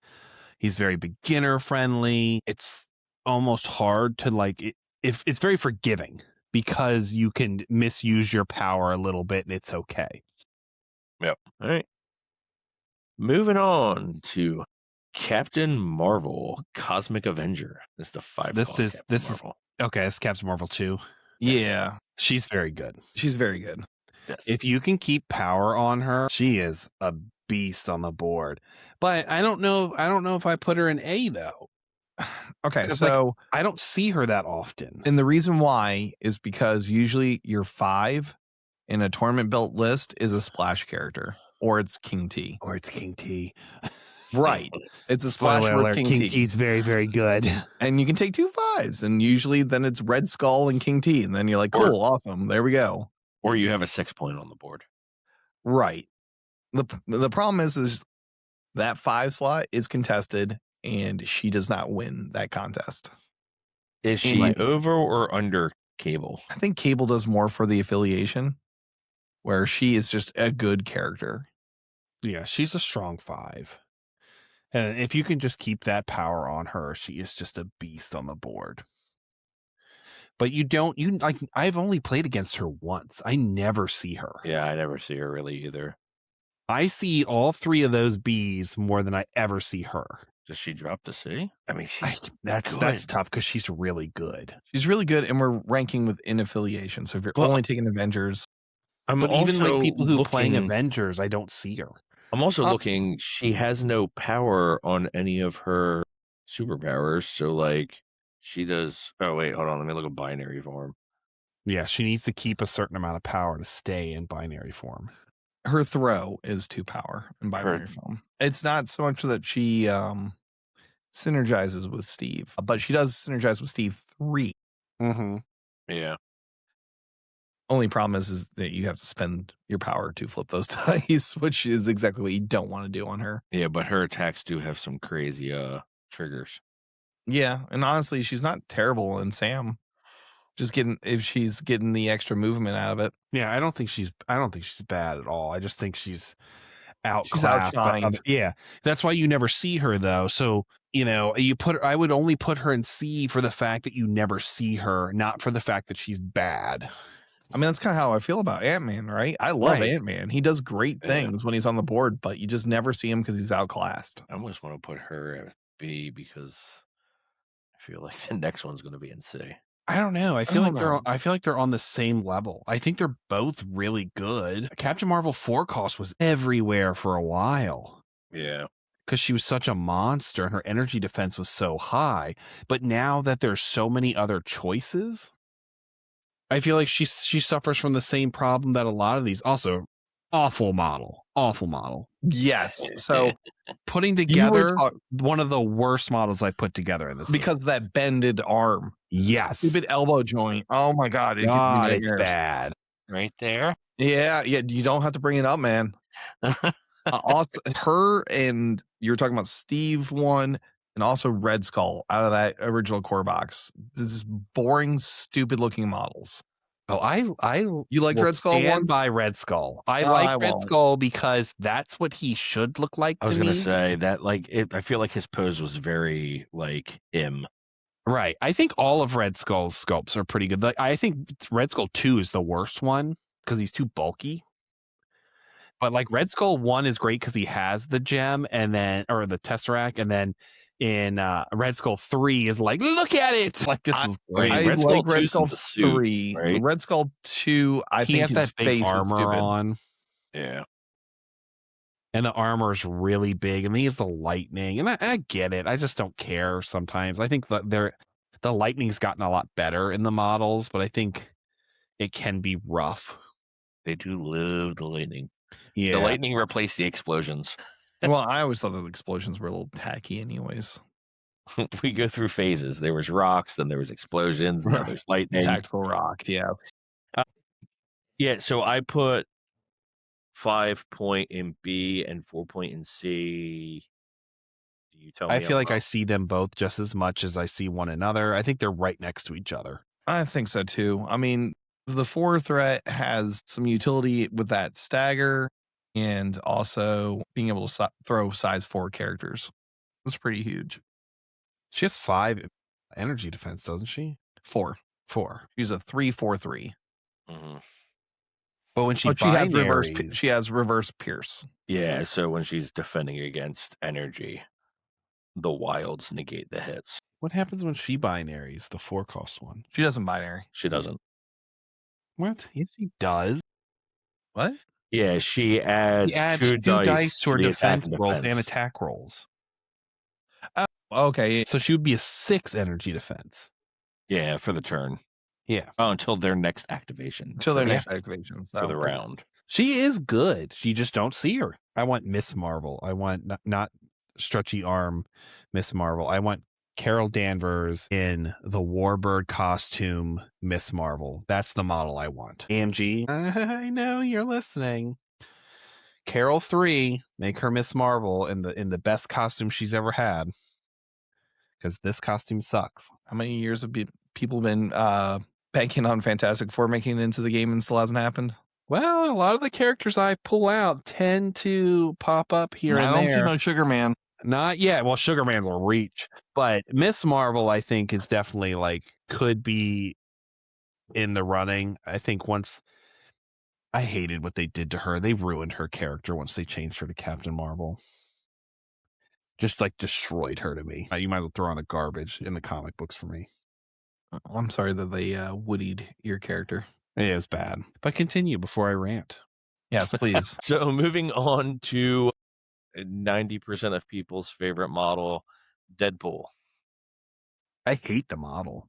Speaker 3: He's very beginner friendly. It's almost hard to like if it's very forgiving. Because you can misuse your power a little bit and it's okay.
Speaker 1: Yep. All right. Moving on to Captain Marvel, Cosmic Avenger. This is the 5.
Speaker 3: This is okay. It's Captain Marvel 2.
Speaker 2: Yeah.
Speaker 3: She's very good.
Speaker 2: She's very good.
Speaker 1: Yes.
Speaker 3: If you can keep power on her, she is a beast on the board. But I don't know if I put her in A though.
Speaker 2: Okay, so
Speaker 3: I don't see her that often.
Speaker 2: And the reason why is because usually your 5 in a tournament built list is a splash character, or it's King T. Right. It's a splash
Speaker 3: Spoiler
Speaker 2: for
Speaker 3: alert,
Speaker 2: King
Speaker 3: King
Speaker 2: T.
Speaker 3: T's very, very good.
Speaker 2: And you can take 2 5s, and usually then it's Red Skull and King T, and then you're like, cool, awesome, there we go.
Speaker 1: Or you have a 6-point on the board.
Speaker 2: Right. The problem is that 5 slot is contested, and she does not win that contest.
Speaker 1: Is she over or under Cable?
Speaker 2: I think Cable does more for the affiliation, where she is just a good character.
Speaker 3: Yeah, she's a strong 5. And if you can just keep that power on her, she is just a beast on the board. But I've only played against her once. I never see her.
Speaker 1: Yeah, I never see her really either.
Speaker 3: I see all 3 of those Bs more than I ever see her.
Speaker 1: Does she drop to C? I mean,
Speaker 3: that's tough because she's really good.
Speaker 2: She's really good, and we're ranking within affiliation. So if you're only taking Avengers,
Speaker 3: but even like people who playing Avengers, I don't see her.
Speaker 1: I'm also looking. She has no power on any of her superpowers, so like she does. Oh wait, hold on. Let me look at binary form.
Speaker 3: Yeah, she needs to keep a certain amount of power to stay in binary form.
Speaker 2: Her throw is 2 power in binary form. It's not so much that she synergizes with Steve, but she does synergize with Steve 3.
Speaker 3: Mm-hmm.
Speaker 1: Yeah.
Speaker 2: Only problem is that you have to spend your power to flip those dice, which is exactly what you don't want to do on her.
Speaker 1: Yeah, but her attacks do have some crazy triggers.
Speaker 2: Yeah, and honestly, she's not terrible in Sam. Just if she's getting the extra movement out of it.
Speaker 3: Yeah, I don't think she's bad at all. I just think she's
Speaker 2: She's
Speaker 3: outclassed.
Speaker 2: outshined.
Speaker 3: Yeah, that's why you never see her though. So I would only put her in C for the fact that you never see her, not for the fact that she's bad.
Speaker 2: I mean, that's kind of how I feel about Ant-Man, right? I love Ant-Man. He does great things when he's on the board, but you just never see him because he's outclassed.
Speaker 1: I almost want to put her at B because I feel like the next one's going to be in C.
Speaker 3: I don't know. I feel like they're on the same level. I think they're both really good. Captain Marvel 4 cost was everywhere for a while.
Speaker 1: Yeah.
Speaker 3: Because she was such a monster and her energy defense was so high. But now that there's so many other choices, I feel like she suffers from the same problem that a lot of these. Also, awful model.
Speaker 2: Yes. So
Speaker 3: putting together one of the worst models I put together in this
Speaker 2: because
Speaker 3: game.
Speaker 2: That bended arm.
Speaker 3: Yes.
Speaker 2: Stupid elbow joint. Oh my God.
Speaker 3: It's bad.
Speaker 1: Right there.
Speaker 2: Yeah. You don't have to bring it up, man. Also, her and you were talking about Steve 1 and also Red Skull out of that original core box. This is boring, stupid looking models.
Speaker 3: Oh,
Speaker 2: you like Red Skull 1?
Speaker 3: By Red Skull. I like Red Skull because that's what he should look like.
Speaker 1: I was gonna say that, I feel like his pose was very like him.
Speaker 3: Right. I think all of Red Skull's sculpts are pretty good. I think Red Skull 2 is the worst one because he's too bulky. But Red Skull 1 is great because he has the gem or the Tesseract, and then in Red Skull 3 is look at it! This is great.
Speaker 2: I like Red Skull 3. Right? Red Skull 2, I think
Speaker 3: has that big armor
Speaker 2: on.
Speaker 1: Yeah.
Speaker 3: And the armor is really big, and he has the lightning, and I get it. I just don't care sometimes. I think that the lightning's gotten a lot better in the models, but I think it can be rough.
Speaker 1: They do love the lightning.
Speaker 3: Yeah.
Speaker 1: The lightning replaced the explosions.
Speaker 2: Well, I always thought the explosions were a little tacky anyways.
Speaker 1: We go through phases. There was rocks, then there was explosions, now there's lightning.
Speaker 2: Tactical rock, yeah.
Speaker 1: Yeah, so I put 5-point in B and 4-point in C. Do you tell me?
Speaker 3: I feel like I see them both just as much as I see one another. I think they're right next to each other.
Speaker 2: I think so too. I mean, the 4 threat has some utility with that stagger and also being able to throw size 4 characters. That's pretty huge.
Speaker 3: She has 5 energy defense, doesn't she?
Speaker 2: 4. She's a 3/4/3.
Speaker 1: Mm-hmm.
Speaker 3: But when she
Speaker 2: has reverse pierce.
Speaker 1: Yeah, so when she's defending against energy, the wilds negate the hits.
Speaker 3: What happens when she binaries the 4-cost one?
Speaker 2: She doesn't binary.
Speaker 1: She doesn't.
Speaker 3: What? Yes, she does.
Speaker 2: What?
Speaker 1: Yeah, she adds 2 dice
Speaker 3: to her defense rolls and attack rolls.
Speaker 2: Okay.
Speaker 3: So she would be a 6 energy defense.
Speaker 1: Yeah, for the turn.
Speaker 3: Yeah.
Speaker 1: Oh, until their next activation.
Speaker 2: Until their next activation.
Speaker 1: For the round.
Speaker 3: She is good. You just don't see her. I want Miss Marvel. I want not stretchy arm Miss Marvel. I want Carol Danvers in the Warbird costume Miss Marvel. That's the model I want. AMG, I know you're listening. Carol 3, make her Miss Marvel in the best costume she's ever had. Because this costume sucks.
Speaker 2: How many years have people been banking on Fantastic Four making it into the game and still hasn't happened?
Speaker 3: Well, a lot of the characters I pull out tend to pop up here and there.
Speaker 2: I don't see no Sugar Man.
Speaker 3: Not yet. Well, Sugar Man's a reach. But Miss Marvel, I think, is definitely like could be in the running. I think once I hated what they did to her. They ruined her character once they changed her to Captain Marvel. Just like destroyed her to me. You might as well throw on the garbage in the comic books for me.
Speaker 2: I'm sorry that they woodied your character.
Speaker 3: It was bad. But continue before I rant.
Speaker 2: Yes, please.
Speaker 1: So moving on to 90% of people's favorite model, Deadpool.
Speaker 3: I hate the model.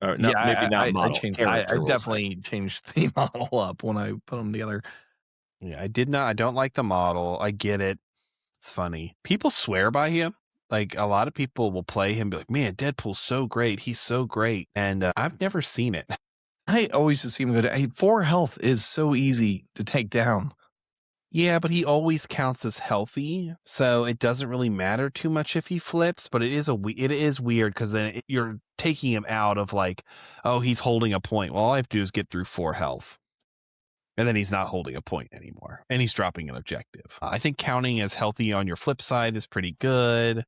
Speaker 1: Or no,
Speaker 2: yeah,
Speaker 1: maybe not model.
Speaker 2: I
Speaker 1: Character,
Speaker 2: definitely changed the model up when I put them together.
Speaker 3: Yeah, I don't like the model. I get it. It's funny. People swear by him. Like a lot of people will play him, be like, "Man, Deadpool's so great. He's so great." And I've never seen it.
Speaker 2: I always just see him go to 4 health is so easy to take down.
Speaker 3: Yeah, but he always counts as healthy, so it doesn't really matter too much if he flips. But it is weird because then you're taking him out of like, oh, he's holding a point. Well, all I have to do is get through 4 health. And then he's not holding a point anymore. And he's dropping an objective. I think counting as healthy on your flip side is pretty good.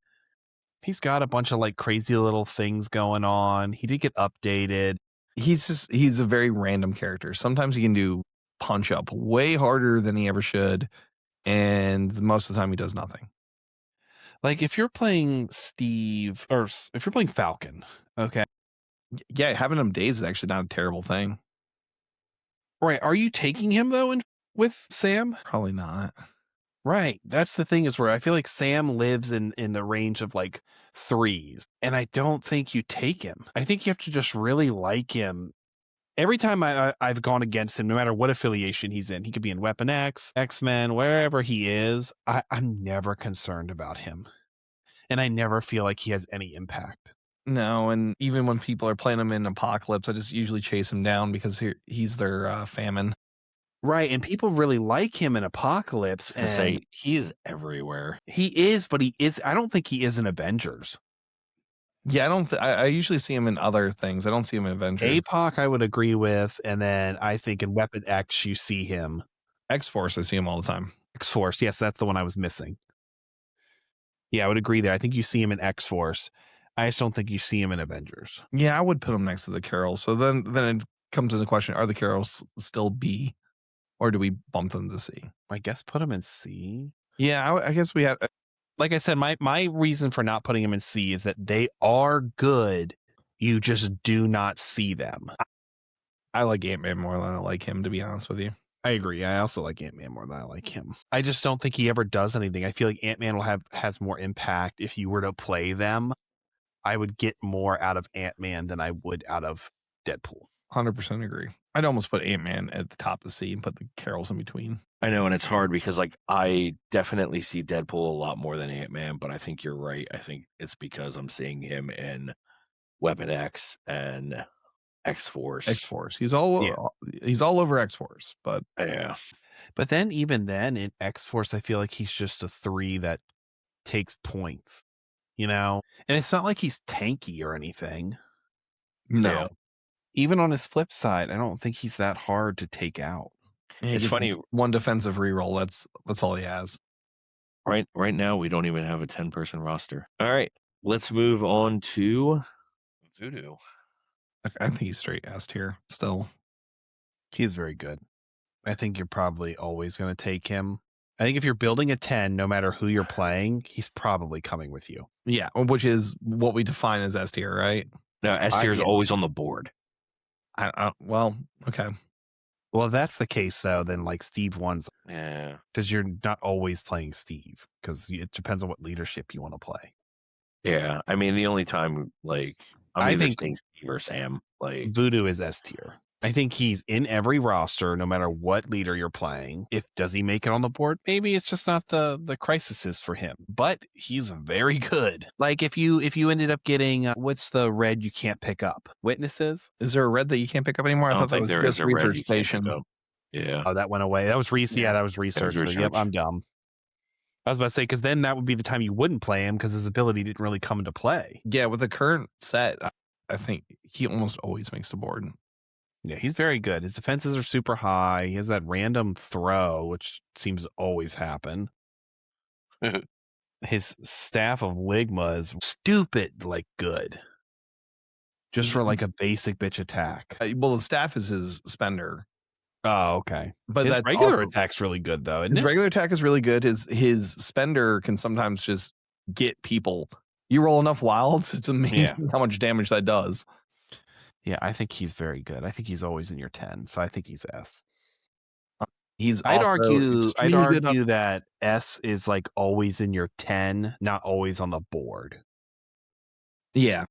Speaker 3: He's got a bunch of like crazy little things going on. He did get updated.
Speaker 2: He's a very random character. Sometimes he can do punch up way harder than he ever should. And most of the time he does nothing.
Speaker 3: Like if you're playing Steve or if you're playing Falcon, okay.
Speaker 2: Yeah, having him dazed is actually not a terrible thing.
Speaker 3: Right. Are you taking him though with Sam?
Speaker 2: Probably not.
Speaker 3: Right. That's the thing is where I feel like Sam lives in the range of like 3s. And I don't think you take him. I think you have to just really like him. Every time I've gone against him, no matter what affiliation he's in, he could be in Weapon X, X-Men, wherever he is, I'm never concerned about him. And I never feel like he has any impact.
Speaker 2: No, and even when people are playing him in Apocalypse, I just usually chase him down because he's their famine.
Speaker 3: Right, and people really like him in Apocalypse. And
Speaker 1: say he's everywhere.
Speaker 3: He is, but I don't think he is in Avengers.
Speaker 2: Yeah, I usually see him in other things. I don't see him in Avengers.
Speaker 3: APOC, I would agree with, and then I think in Weapon X, you see him.
Speaker 2: X-Force, I see him all the time.
Speaker 3: X-Force, yes, that's the one I was missing. Yeah, I would agree there. I think you see him in X-Force. I just don't think you see him in Avengers.
Speaker 2: Yeah, I would put him next to the Carols. So then it comes to the question, are the Carols still B? Or do we bump them to C?
Speaker 3: I guess put him in C.
Speaker 2: Yeah, I guess we have...
Speaker 3: Like I said, my reason for not putting him in C is that they are good. You just do not see them.
Speaker 2: I like Ant-Man more than I like him, to be honest with you.
Speaker 3: I agree. I also like Ant-Man more than I like him. I just don't think he ever does anything. I feel like Ant-Man has more impact if you were to play them. I would get more out of Ant-Man than I would out of Deadpool.
Speaker 2: 100% agree. I'd almost put Ant-Man at the top of the C and put the Carols in between.
Speaker 1: I know, and it's hard because like I definitely see Deadpool a lot more than Ant-Man, but I think you're right. I think it's because I'm seeing him in Weapon X and X-Force.
Speaker 2: X-Force. He's all over X-Force, but
Speaker 1: yeah.
Speaker 3: But then even then in X-Force, I feel like he's just a 3 that takes points, you know? And it's not like he's tanky or anything.
Speaker 2: No.
Speaker 3: Yeah. Even on his flip side, I don't think he's that hard to take out.
Speaker 1: It's funny.
Speaker 2: One defensive reroll. That's all he has.
Speaker 1: Right now, we don't even have a 10-person roster. All right, let's move on to Voodoo.
Speaker 2: I think he's straight S tier still.
Speaker 3: He's very good. I think you're probably always going to take him. I think if you're building a 10, no matter who you're playing, he's probably coming with you.
Speaker 2: Yeah, which is what we define as S tier, right?
Speaker 1: No, S tier is always on the board.
Speaker 2: Well, okay.
Speaker 3: Well, if that's the case, though, then like Steve one's.
Speaker 1: Yeah.
Speaker 3: Because you're not always playing Steve, because it depends on what leadership you want to play.
Speaker 1: Yeah, I mean, the only time like I think saying Steve or Sam, like
Speaker 3: Voodoo is S tier. I think he's in every roster, no matter what leader you're playing. Does he make it on the board? Maybe it's just not the crisis for him, but he's very good. Like if you ended up getting what's the red you can't pick up? Witnesses?
Speaker 2: Is there a red that you can't pick up anymore?
Speaker 1: I
Speaker 2: I
Speaker 1: don't
Speaker 2: thought that
Speaker 1: think
Speaker 2: was
Speaker 1: there is
Speaker 2: just
Speaker 1: a red
Speaker 2: Research
Speaker 1: you can't pick
Speaker 2: Station.
Speaker 1: up. Yeah.
Speaker 3: Oh, that went away. That was research. Yeah, that was research. So, yep, I'm dumb. I was about to say, because then that would be the time you wouldn't play him because his ability didn't really come into play.
Speaker 2: Yeah, with the current set, I think he almost always makes the board.
Speaker 3: Yeah, he's very good. His defenses are super high. He has that random throw, which seems to always happen. His staff of Ligma is stupid, like good. Just for like a basic bitch attack.
Speaker 2: Well, the staff is his spender.
Speaker 3: Oh, okay.
Speaker 2: But
Speaker 3: his regular attack's really good, though, isn't it?
Speaker 2: His regular attack is really good. His spender can sometimes just get people. You roll enough wilds, it's amazing how much damage that does.
Speaker 3: Yeah, I think he's very good. I think he's always in your 10, so I think he's S.
Speaker 2: I'd argue
Speaker 3: that S is like always in your 10, not always on the board.
Speaker 2: Yeah.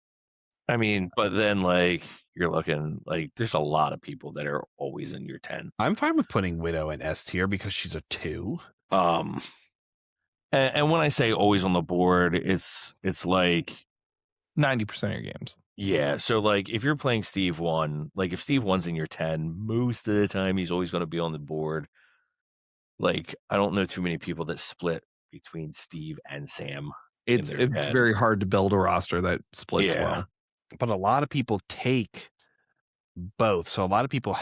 Speaker 1: I mean, but then like you're looking like there's a lot of people that are always in your 10.
Speaker 3: I'm fine with putting Widow in S tier because she's a 2.
Speaker 1: And when I say always on the board, it's like
Speaker 2: 90% of your games.
Speaker 1: Yeah, so like if you're playing Steve 1, like if Steve 1's in your 10, most of the time he's always going to be on the board. Like I don't know too many people that split between Steve and Sam.
Speaker 2: It's very hard to build a roster that splits well.
Speaker 3: But a lot of people take both. So a lot of people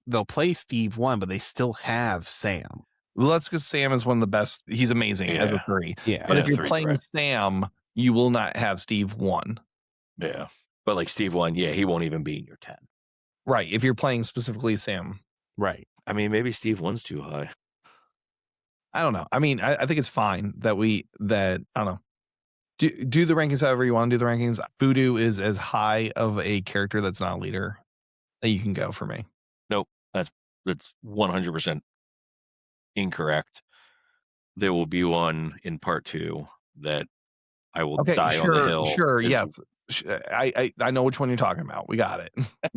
Speaker 3: they'll play Steve 1, but they still have Sam.
Speaker 2: Well, that's because Sam is one of the best. He's amazing as a 3.
Speaker 3: Yeah.
Speaker 2: But if you're playing Sam, you will not have Steve 1.
Speaker 1: Yeah. But like Steve 1, he won't even be in your 10.
Speaker 2: Right. If you're playing specifically Sam.
Speaker 3: Right.
Speaker 1: I mean, maybe Steve 1's too high.
Speaker 2: I don't know. I mean, I think it's fine that I don't know. Do the rankings however you want to do the rankings. Voodoo is as high of a character that's not a leader that you can go for me.
Speaker 1: Nope. That's 100% incorrect. There will be one in part 2 that I will die on the hill.
Speaker 2: Sure, yes. I know which one you're talking about. We got it.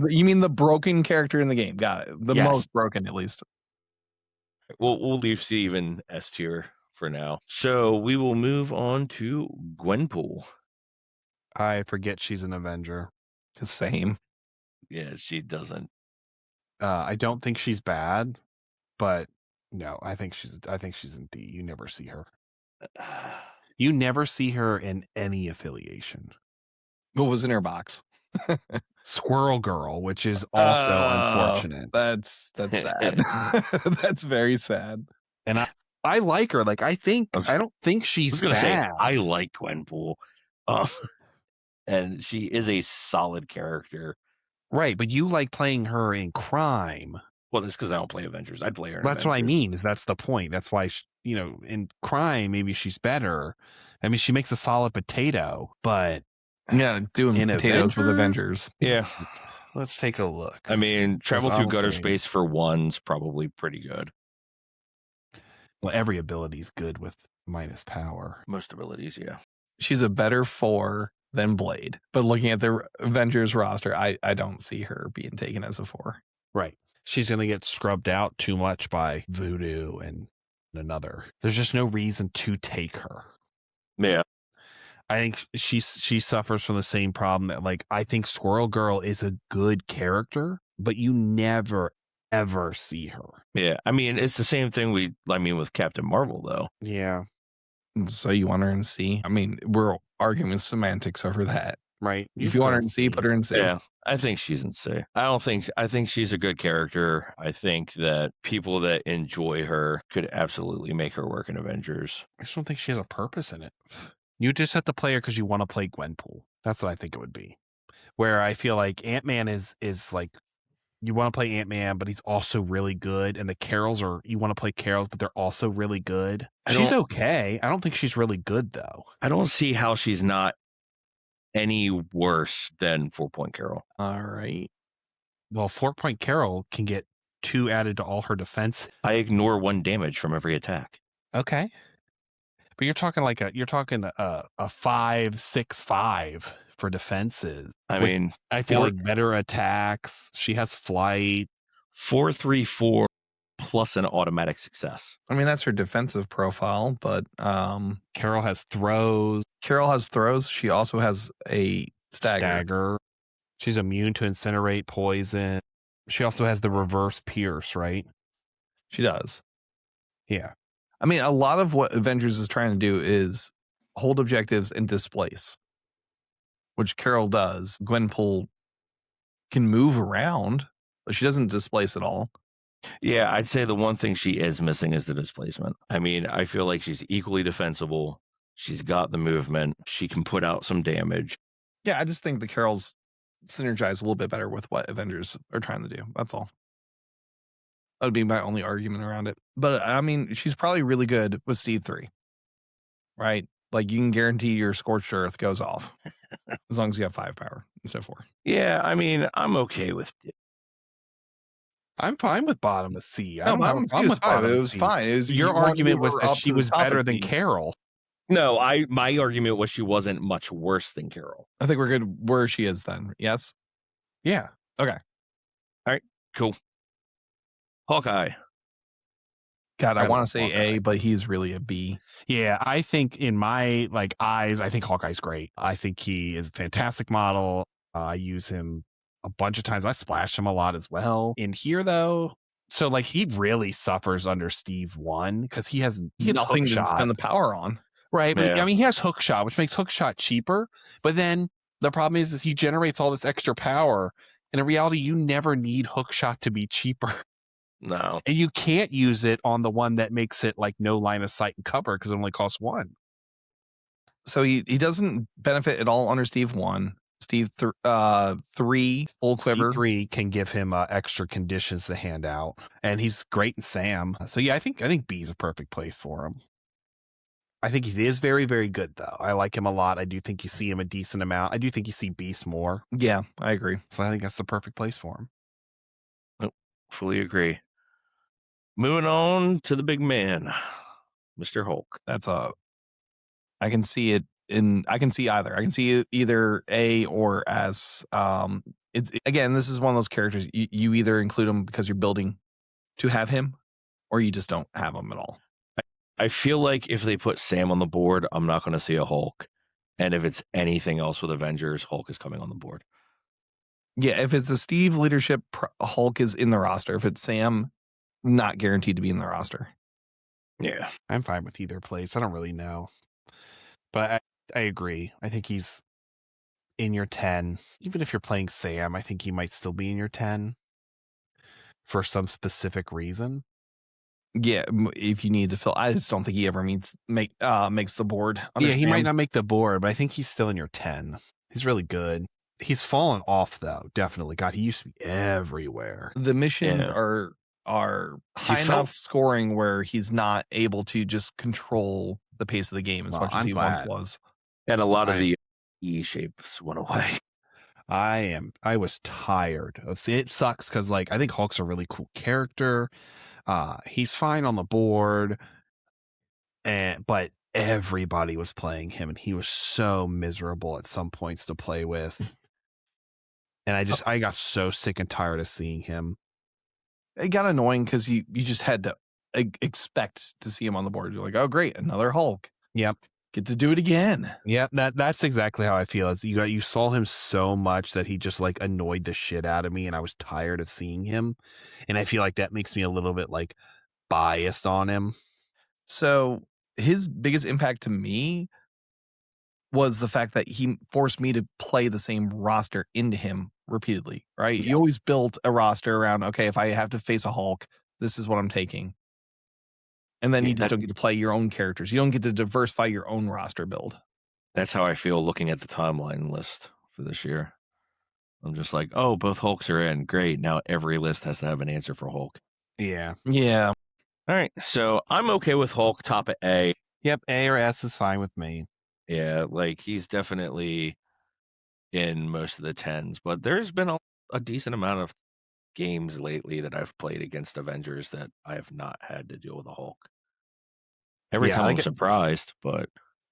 Speaker 2: You mean the broken character in the game? Got it. The most broken, at least.
Speaker 1: We'll leave Steve in S tier for now. So we will move on to Gwenpool.
Speaker 3: I forget she's an Avenger.
Speaker 2: Same.
Speaker 1: Yeah, she doesn't.
Speaker 3: I don't think she's bad, but no, I think she's in D. You never see her. You never see her in any affiliation.
Speaker 2: What was in her box?
Speaker 3: Squirrel Girl, which is also unfortunate.
Speaker 2: That's sad. That's very sad.
Speaker 3: And I like her. Like I don't think she's bad.
Speaker 1: Say, I like Gwenpool. And she is a solid character.
Speaker 3: Right, but you like playing her in crime.
Speaker 1: Well, that's because I don't play Avengers. I'd play her in
Speaker 3: That's
Speaker 1: Avengers.
Speaker 3: what I mean. That's the point. That's why, in crime, maybe she's better. I mean, she makes a solid potato, but...
Speaker 2: Yeah, doing potatoes with Avengers.
Speaker 1: Yeah.
Speaker 3: Let's take a look.
Speaker 1: I mean, travel through gutter space for 1's probably pretty good.
Speaker 3: Well, every ability is good with minus power.
Speaker 1: Most abilities, yeah.
Speaker 2: She's a better 4 than Blade. But looking at the Avengers roster, I don't see her being taken as a 4.
Speaker 3: Right. She's going to get scrubbed out too much by Voodoo and another. There's just no reason to take her.
Speaker 1: Yeah.
Speaker 3: I think she suffers from the same problem that, like, I think Squirrel Girl is a good character, but you never, ever see her.
Speaker 1: Yeah. I mean, it's the same thing with Captain Marvel, though.
Speaker 3: Yeah.
Speaker 2: So you want her in C? I mean, we're arguing semantics over that.
Speaker 3: Right.
Speaker 2: If you want her in C, put her in C.
Speaker 1: Yeah. I think she's in C. I think she's a good character. I think that people that enjoy her could absolutely make her work in Avengers.
Speaker 3: I just don't think she has a purpose in it. You just have to play her because you want to play Gwenpool. That's what I think it would be. Where I feel like Ant-Man is like, you want to play Ant-Man, but he's also really good. And the Carols you want to play Carols, but they're also really good. She's okay. I don't think she's really good, though.
Speaker 1: I don't see how she's not any worse than 4-Point Carol.
Speaker 2: All right.
Speaker 3: Well, 4-Point Carol can get 2 added to all her defense.
Speaker 1: I ignore 1 damage from every attack.
Speaker 3: Okay. But you're talking a 5-6-5 for defenses.
Speaker 1: I mean,
Speaker 3: I feel like better attacks. She has flight.
Speaker 1: 4-3-4 plus an automatic success.
Speaker 2: I mean, that's her defensive profile, but
Speaker 3: Carol has throws.
Speaker 2: She also has a stagger.
Speaker 3: She's immune to incinerate, poison. She also has the reverse pierce, right?
Speaker 2: She does.
Speaker 3: Yeah.
Speaker 2: I mean, a lot of what Avengers is trying to do is hold objectives and displace, which Carol does. Gwenpool can move around, but she doesn't displace at all.
Speaker 1: Yeah, I'd say the one thing she is missing is the displacement. I mean, I feel like she's equally defensible. She's got the movement. She can put out some damage.
Speaker 2: Yeah, I just think the Carols synergize a little bit better with what Avengers are trying to do. That's all. That would be my only argument around it. But I mean, she's probably really good with Steve 3, right? Like you can guarantee your Scorched Earth goes off as long as you have 5 power instead of 4.
Speaker 1: Yeah, I mean, I'm okay with it.
Speaker 3: I'm fine with bottom of C.
Speaker 2: No, bottom of C was fine. It was fine. It was,
Speaker 3: your argument was that she was better than Carol.
Speaker 1: No, my argument was she wasn't much worse than Carol.
Speaker 2: I think we're good where she is then. Yes?
Speaker 3: Yeah.
Speaker 2: Okay.
Speaker 1: All right, cool. Hawkeye.
Speaker 2: God, I want to say Hawkeye. A, but he's really a B.
Speaker 3: Yeah, I think in my eyes, I think Hawkeye's great. I think he is a fantastic model. I use him a bunch of times. I splash him a lot as well. In here, though, so he really suffers under Steve 1 because he has
Speaker 2: nothing to spend the power on.
Speaker 3: Right, but I mean, he has hook shot, which makes hook shot cheaper. But then the problem is he generates all this extra power. And in reality, you never need hook shot to be cheaper.
Speaker 1: No.
Speaker 3: And you can't use it on the one that makes it no line of sight and cover because it only costs 1.
Speaker 2: So he doesn't benefit at all under Steve 1. Steve 3 full quiver.
Speaker 3: Steve 3 can give him extra conditions to hand out, and he's great in Sam. So yeah, I think B is a perfect place for him. I think he is very, very good though. I like him a lot. I do think you see him a decent amount. I do think you see Beast more.
Speaker 2: Yeah, I agree.
Speaker 3: So I think that's the perfect place for him.
Speaker 1: Oh, fully agree. Moving on to the big man, Mr. Hulk.
Speaker 2: I can see it I can see either. I can see either A or S. It's again, this is one of those characters you either include him because you're building to have him, or you just don't have him at all.
Speaker 1: I feel like if they put Sam on the board, I'm not going to see a Hulk. And if it's anything else with Avengers, Hulk is coming on the board.
Speaker 2: Yeah, if it's a Steve leadership, Hulk is in the roster. If it's Sam, not guaranteed to be in the roster.
Speaker 1: Yeah.
Speaker 3: I'm fine with either place. I don't really know. But I agree. I think he's in your 10. Even if you're playing Sam, I think he might still be in your 10 for some specific reason.
Speaker 2: Yeah, if you need to fill, I just don't think he ever makes the board.
Speaker 3: Yeah, he might not make the board, but I think he's still in your 10. He's really good. He's fallen off though, definitely. God, he used to be everywhere.
Speaker 2: The missions are high enough scoring where he's not able to just control the pace of the game as much as he once was.
Speaker 1: And a lot of the E shapes went away.
Speaker 3: I was tired of it. Sucks because I think Hulk's a really cool character. He's fine on the board, but everybody was playing him, and he was so miserable at some points to play with. And I got so sick and tired of seeing him.
Speaker 2: It got annoying because you just had to expect to see him on the board. You're like, oh great, another Hulk.
Speaker 3: Yep.
Speaker 2: Get to do it again.
Speaker 3: Yeah, that's exactly how I feel. Is you saw him so much that he just annoyed the shit out of me, and I was tired of seeing him, and I feel like that makes me a little bit biased on him.
Speaker 2: So his biggest impact to me was the fact that he forced me to play the same roster into him repeatedly. Right? Yes. You always built a roster around, okay, if I have to face a Hulk, this is what I'm taking. And then you just don't get to play your own characters. You don't get to diversify your own roster build.
Speaker 1: That's how I feel looking at the timeline list for this year. I'm just like, oh, both Hulks are in. Great. Now every list has to have an answer for Hulk.
Speaker 3: Yeah.
Speaker 2: Yeah.
Speaker 1: All right. So I'm okay with Hulk top of A.
Speaker 3: Yep. A or S is fine with me.
Speaker 1: Yeah. He's definitely in most of the 10s, but there's been a decent amount of games lately that I've played against Avengers that I have not had to deal with a Hulk. Every time I'm surprised, but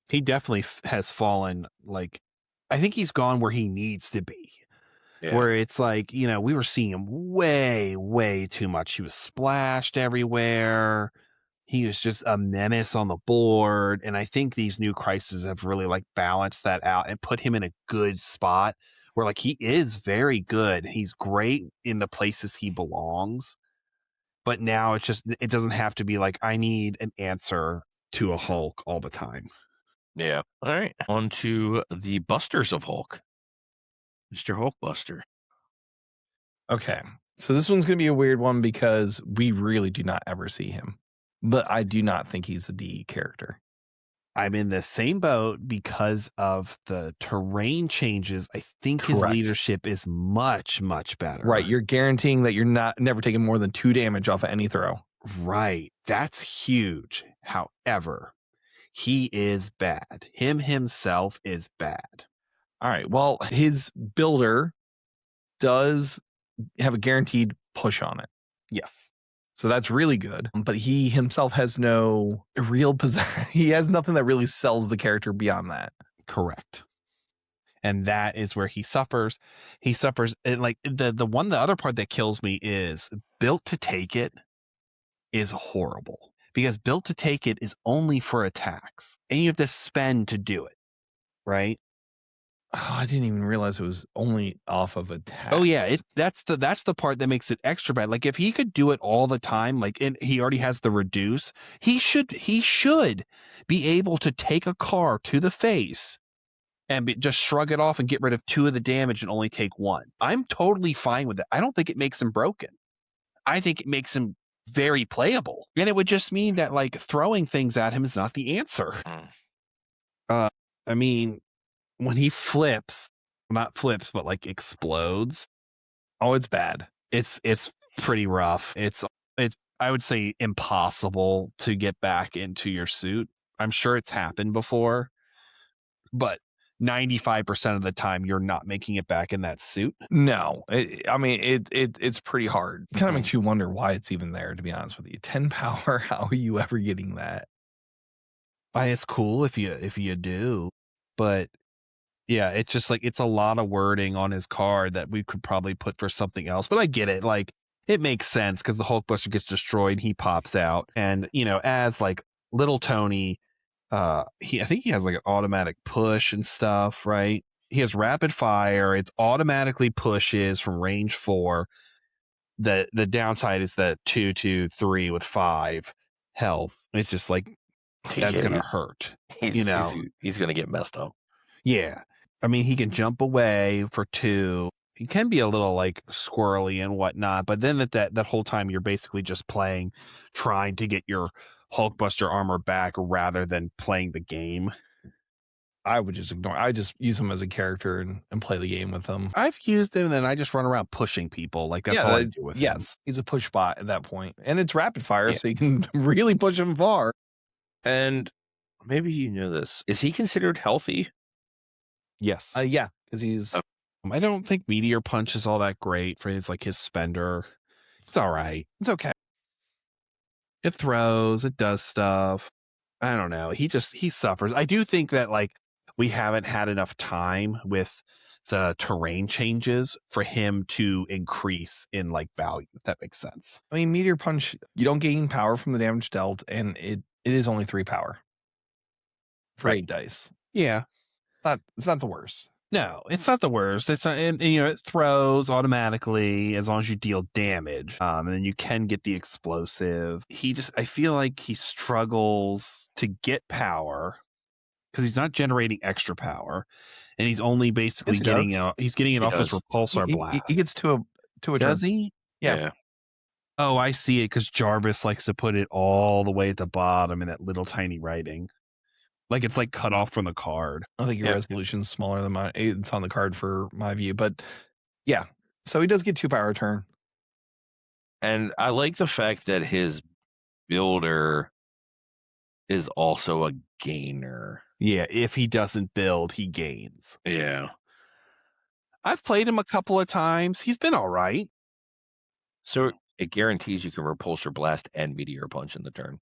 Speaker 3: he definitely has fallen I think he's gone where he needs to be.
Speaker 1: Yeah.
Speaker 3: Where it's like, we were seeing him way, way too much. He was splashed everywhere. He was just a menace on the board. And I think these new crises have really like balanced that out and put him in a good spot where like he is very good. He's great in the places he belongs. But now it doesn't have to be like, I need an answer to a Hulk all the time.
Speaker 1: Yeah. All right. On to the Busters of Hulk. Mr. Hulkbuster.
Speaker 2: Okay. So this one's going to be a weird one because we really do not ever see him. But I do not think he's a D character.
Speaker 3: I'm in the same boat because of the terrain changes. I think his
Speaker 2: Correct.
Speaker 3: leadership is much, much better.
Speaker 2: Right. You're guaranteeing that you're never taking more than 2 damage off of any throw.
Speaker 3: Right. That's huge. However, he is bad. Him himself is bad.
Speaker 2: All right. Well, his builder does have a guaranteed push on it.
Speaker 3: Yes.
Speaker 2: So that's really good. But he himself has no real he has nothing that really sells the character beyond that.
Speaker 3: Correct. And that is where he suffers. He suffers. And like the other part that kills me is Built to Take It is horrible because Built to Take It is only for attacks and you have to spend to do it. Right.
Speaker 2: Oh, I didn't even realize it was only off of attack.
Speaker 3: Oh yeah, that's the part that makes it extra bad. Like if he could do it all the time, like and he already has the reduce, he should be able to take a car to the face and just shrug it off and get rid of 2 of the damage and only take 1. I'm totally fine with that. I don't think it makes him broken. I think it makes him very playable. And it would just mean that like throwing things at him is not the answer. I mean, when he flips, not flips, but like explodes.
Speaker 2: Oh, it's bad.
Speaker 3: It's pretty rough. It's I would say impossible to get back into your suit. I'm sure it's happened before, but 95% of the time you're not making it back in that suit.
Speaker 2: No, it's pretty hard. It kind of makes you wonder why it's even there, to be honest with you. 10 power, how are you ever getting that?
Speaker 3: It's cool if you do, but yeah, it's just like it's a lot of wording on his card that we could probably put for something else. But I get it. Like it makes sense because the Hulkbuster gets destroyed, he pops out, and as like little Tony, I think he has like an automatic push and stuff, right? He has rapid fire. It's automatically pushes from range 4. The downside is that 2, 2, 3 with 5 health. It's just like that's gonna hurt.
Speaker 1: He's gonna get messed up.
Speaker 3: Yeah. I mean, he can jump away for 2. He can be a little like squirrely and whatnot, but then that whole time you're basically just trying to get your Hulkbuster armor back rather than playing the game.
Speaker 2: I would just ignore. I just use him as a character and play the game with him.
Speaker 3: I've used him and I just run around pushing people. Like that's all I do with him.
Speaker 2: Yes, he's a push bot at that point, and it's rapid fire, so you can really push him far.
Speaker 1: And maybe you know this. Is he considered healthy?
Speaker 3: Yes.
Speaker 2: Yeah, because he's.
Speaker 3: I don't think Meteor Punch is all that great for his spender. It's all right.
Speaker 2: It's okay.
Speaker 3: It throws. It does stuff. I don't know. He suffers. I do think that we haven't had enough time with the terrain changes for him to increase in value, if that makes sense.
Speaker 2: I mean, Meteor Punch, you don't gain power from the damage dealt, and it is only 3 power for 8 dice.
Speaker 3: Yeah.
Speaker 2: It's not the worst.
Speaker 3: No, it's not the worst. It's not, and it throws automatically as long as you deal damage. And then you can get the explosive. I feel like he struggles to get power because he's not generating extra power, and he's only basically getting it off his repulsor blast.
Speaker 2: He gets to a
Speaker 3: Does
Speaker 2: turn.
Speaker 3: he?
Speaker 2: Yeah.
Speaker 3: Oh, I see it because Jarvis likes to put it all the way at the bottom in that little tiny writing. Like it's cut off from the card.
Speaker 2: I think your resolution's smaller than mine. It's on the card for my view, but yeah. So he does get 2 power a turn.
Speaker 1: And I like the fact that his builder is also a gainer.
Speaker 3: Yeah, if he doesn't build, he gains.
Speaker 1: Yeah.
Speaker 3: I've played him a couple of times. He's been all right.
Speaker 1: So it guarantees you can repulsor blast and meteor punch in the turn.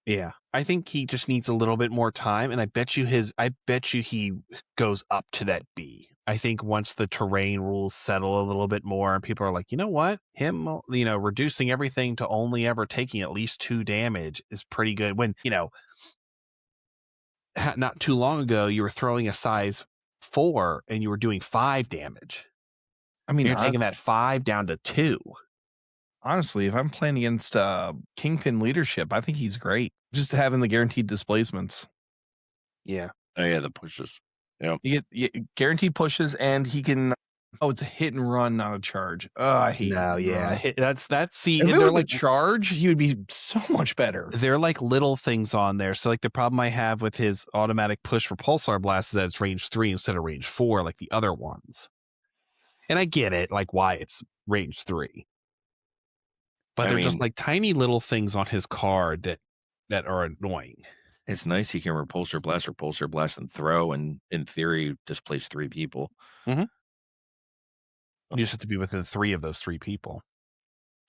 Speaker 3: Yeah, I think he just needs a little bit more time, and I bet you he goes up to that B. I think once the terrain rules settle a little bit more, and people are like, you know what, him, reducing everything to only ever taking at least 2 damage is pretty good. When not too long ago you were throwing a size 4 and you were doing 5 damage.
Speaker 2: I mean,
Speaker 3: You're taking that 5 down to 2.
Speaker 2: Honestly, if I'm playing against Kingpin leadership, I think he's great. Just having the guaranteed displacements.
Speaker 3: Yeah.
Speaker 1: Oh yeah, the pushes. Yeah.
Speaker 2: You get guaranteed pushes, and he can. Oh, it's a hit and run, not a charge. Oh, I hate.
Speaker 3: No, yeah, that's see.
Speaker 2: If it
Speaker 3: they're
Speaker 2: was
Speaker 3: like
Speaker 2: a charge, he would be so much better.
Speaker 3: they're like little things on there. So like the problem I have with his automatic push for pulsar blast is that it's range 3 instead of range 4, like the other ones. And I get it, like why it's range 3. But they're just like tiny little things on his card that are annoying.
Speaker 1: It's nice he can repulsor blast and throw, and in theory displace 3 people.
Speaker 3: Mm-hmm. You just have to be within 3 of those 3 people.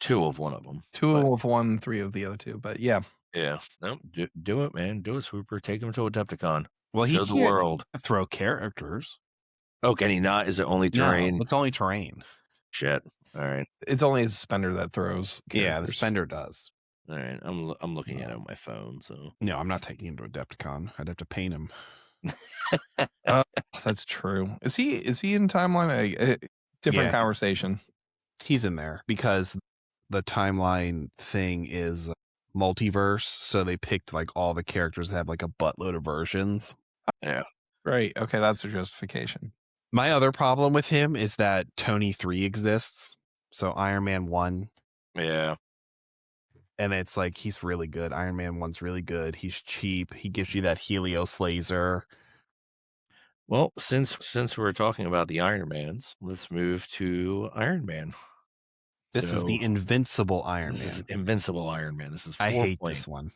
Speaker 1: 2 of one of them.
Speaker 2: 2 of one, 3 of the other 2. But yeah.
Speaker 1: Yeah. No, do it, man. Do it, Swooper. Take him to Adepticon.
Speaker 3: Well,
Speaker 1: show the world.
Speaker 3: Throw characters.
Speaker 1: Oh, can he not? Is it only terrain?
Speaker 3: No, it's only terrain.
Speaker 1: Shit. All right.
Speaker 2: It's only his spender that throws characters.
Speaker 3: Yeah, the spender does.
Speaker 1: All right. I'm looking at it on my phone, so.
Speaker 3: No, I'm not taking him to Adepticon. I'd have to paint him.
Speaker 2: That's true. Is he in timeline? A different conversation.
Speaker 3: He's in there because the timeline thing is multiverse, so they picked like all the characters that have like a buttload of versions.
Speaker 1: Yeah.
Speaker 2: Right. Okay, that's a justification.
Speaker 3: My other problem with him is that Tony 3 exists. So Iron Man 1.
Speaker 1: Yeah.
Speaker 3: And it's like he's really good. Iron Man 1's really good. He's cheap. He gives you that Helios laser.
Speaker 1: Well, since we're talking about the Iron Mans, let's move to Iron Man.
Speaker 3: This is the Invincible Iron Man.
Speaker 1: This is Invincible Iron Man. This is 4
Speaker 3: I hate
Speaker 1: point.
Speaker 3: this one.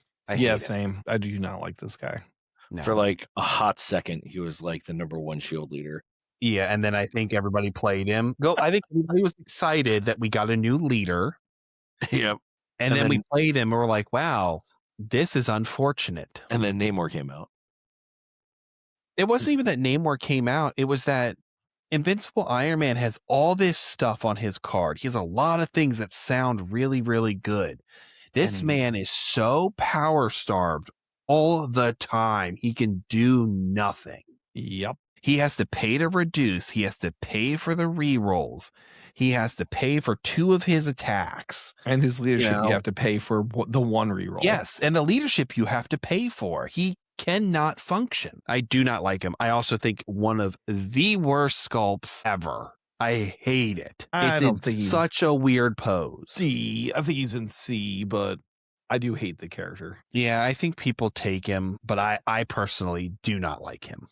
Speaker 2: Same. I do not like this guy.
Speaker 3: No.
Speaker 1: For like a hot second, he was like the number 1 shield leader.
Speaker 3: Yeah, and then I think everybody played him. I think everybody was excited that we got a new leader.
Speaker 1: Yep.
Speaker 3: And then we played him and we're like, wow, this is unfortunate.
Speaker 1: And then Namor came out.
Speaker 3: It wasn't even that Namor came out. It was that Invincible Iron Man has all this stuff on his card. He has a lot of things that sound really, really good. This man is so power starved all the time. He can do nothing.
Speaker 2: Yep.
Speaker 3: He has to pay to reduce. He has to pay for the rerolls. He has to pay for 2 of his attacks.
Speaker 2: And his leadership, you have to pay for the 1 reroll.
Speaker 3: Yes, and the leadership you have to pay for. He cannot function. I do not like him. I also think one of the worst sculpts ever. I hate it. It's such a weird pose.
Speaker 2: D. I think he's in C, but I do hate the character.
Speaker 3: Yeah, I think people take him, but I personally do not like him.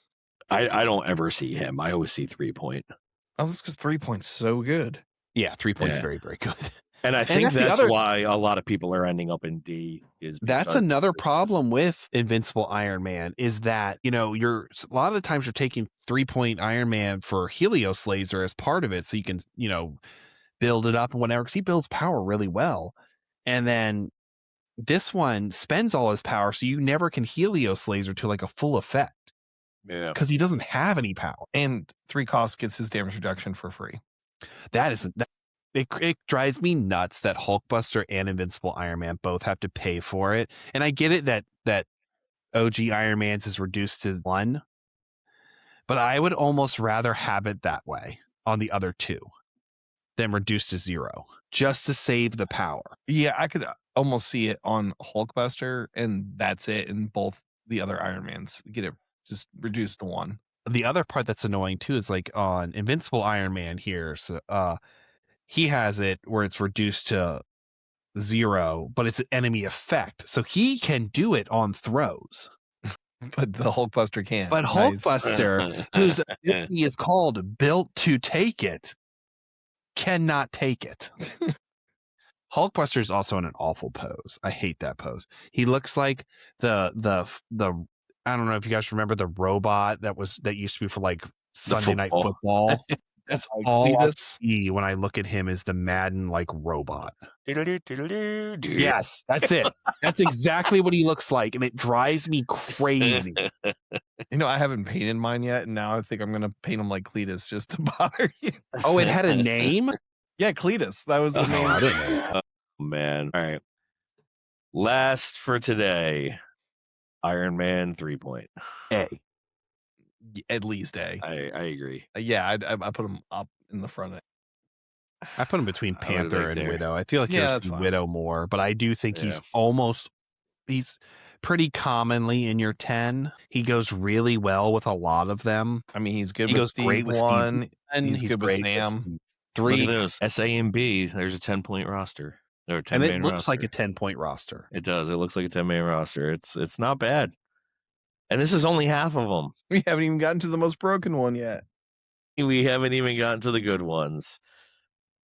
Speaker 1: I don't ever see him. I always see 3 point.
Speaker 2: Oh, that's because 3 point's so good.
Speaker 3: Yeah, 3 point's very, very good.
Speaker 1: And I think that's why a lot of people are ending up in D.
Speaker 3: That's another problem with Invincible Iron Man is that, you're a lot of the times you're taking 3 point Iron Man for Helios laser as part of it. So you can, build it up and whatever, because he builds power really well. And then this one spends all his power. So you never can Helios laser to like a full effect.
Speaker 1: Yeah.
Speaker 3: Because he doesn't have any power.
Speaker 2: And 3 cost gets his damage reduction for free.
Speaker 3: It drives me nuts that Hulkbuster and Invincible Iron Man both have to pay for it. And I get it that OG Iron Man's is reduced to 1, but I would almost rather have it that way on the other 2 than reduced to 0, just to save the power.
Speaker 2: Yeah, I could almost see it on Hulkbuster, and that's it. And both the other Iron Mans get it just reduced to 1.
Speaker 3: The other part that's annoying too is like on Invincible Iron Man here, so he has it where it's reduced to 0, but it's an enemy effect. So he can do it on throws.
Speaker 2: But the Hulkbuster can't.
Speaker 3: But Hulkbuster, whose ability is called Built to Take It, cannot take it. Hulkbuster is also in an awful pose. I hate that pose. He looks like the I don't know if you guys remember the robot that used to be for like Sunday Night Football. That's all I
Speaker 2: Cletus.
Speaker 3: see when I look at him is the Madden like robot.
Speaker 1: Yes.
Speaker 3: Yes, that's it. That's exactly what he looks like, and it drives me crazy.
Speaker 2: I haven't painted mine yet, and now I think I'm gonna paint him like Cletus just to bother you.
Speaker 3: Oh, it had a name?
Speaker 2: Yeah, Cletus. That was the name.
Speaker 3: I didn't know that.
Speaker 1: Oh, man. All right. Last for today, Iron Man 3-point.
Speaker 3: A.
Speaker 2: At least A.
Speaker 1: I agree.
Speaker 2: Yeah, I put him up in the front.
Speaker 3: I put him between
Speaker 1: I would
Speaker 3: Panther
Speaker 1: like
Speaker 3: and
Speaker 1: there.
Speaker 3: Widow. I feel like
Speaker 2: Yeah,
Speaker 3: you're
Speaker 2: that's
Speaker 3: seeing
Speaker 2: fine.
Speaker 3: Widow more, but I do think he's pretty commonly in your 10. He goes really well with a lot of them.
Speaker 2: I mean, he's good
Speaker 3: He
Speaker 2: with
Speaker 3: goes
Speaker 2: Steve
Speaker 3: great with Steve
Speaker 2: 1.
Speaker 3: and
Speaker 2: He's good with
Speaker 3: great
Speaker 2: Sam.
Speaker 3: Steve
Speaker 1: Look
Speaker 3: 3.
Speaker 1: at those. SA and B, there's a 10-point roster. Or a 10
Speaker 3: And
Speaker 1: man
Speaker 3: it looks
Speaker 1: roster.
Speaker 3: like a 10-point roster.
Speaker 1: It does. It looks like a 10-man roster. It's not bad. And this is only half of them.
Speaker 2: We haven't even gotten to the most broken one yet.
Speaker 1: We haven't even gotten to the good ones.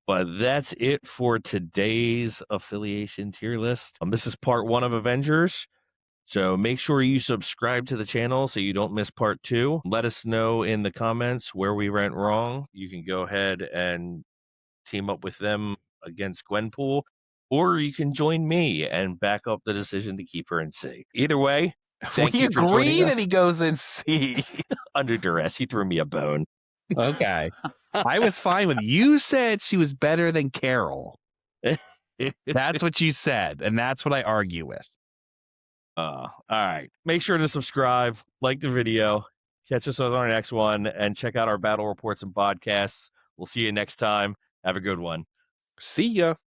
Speaker 1: But that's it for today's affiliation tier list. This is part 1 of Avengers. So make sure you subscribe to the channel so you don't miss part 2. Let us know in the comments where we went wrong. You can go ahead and team up with them against Gwenpool, or you can join me and back up the decision to keep her in C. Either way, thank
Speaker 3: We
Speaker 1: you for joining
Speaker 3: agree
Speaker 1: us.
Speaker 3: that he goes in C.
Speaker 1: Under duress, he threw me a bone.
Speaker 3: Okay. I was fine with it. You said she was better than Carol. That's what you said, and that's what I argue with.
Speaker 1: All right. Make sure to subscribe, like the video, catch us on our next one, and check out our battle reports and podcasts. We'll see you next time. Have a good one.
Speaker 3: See ya.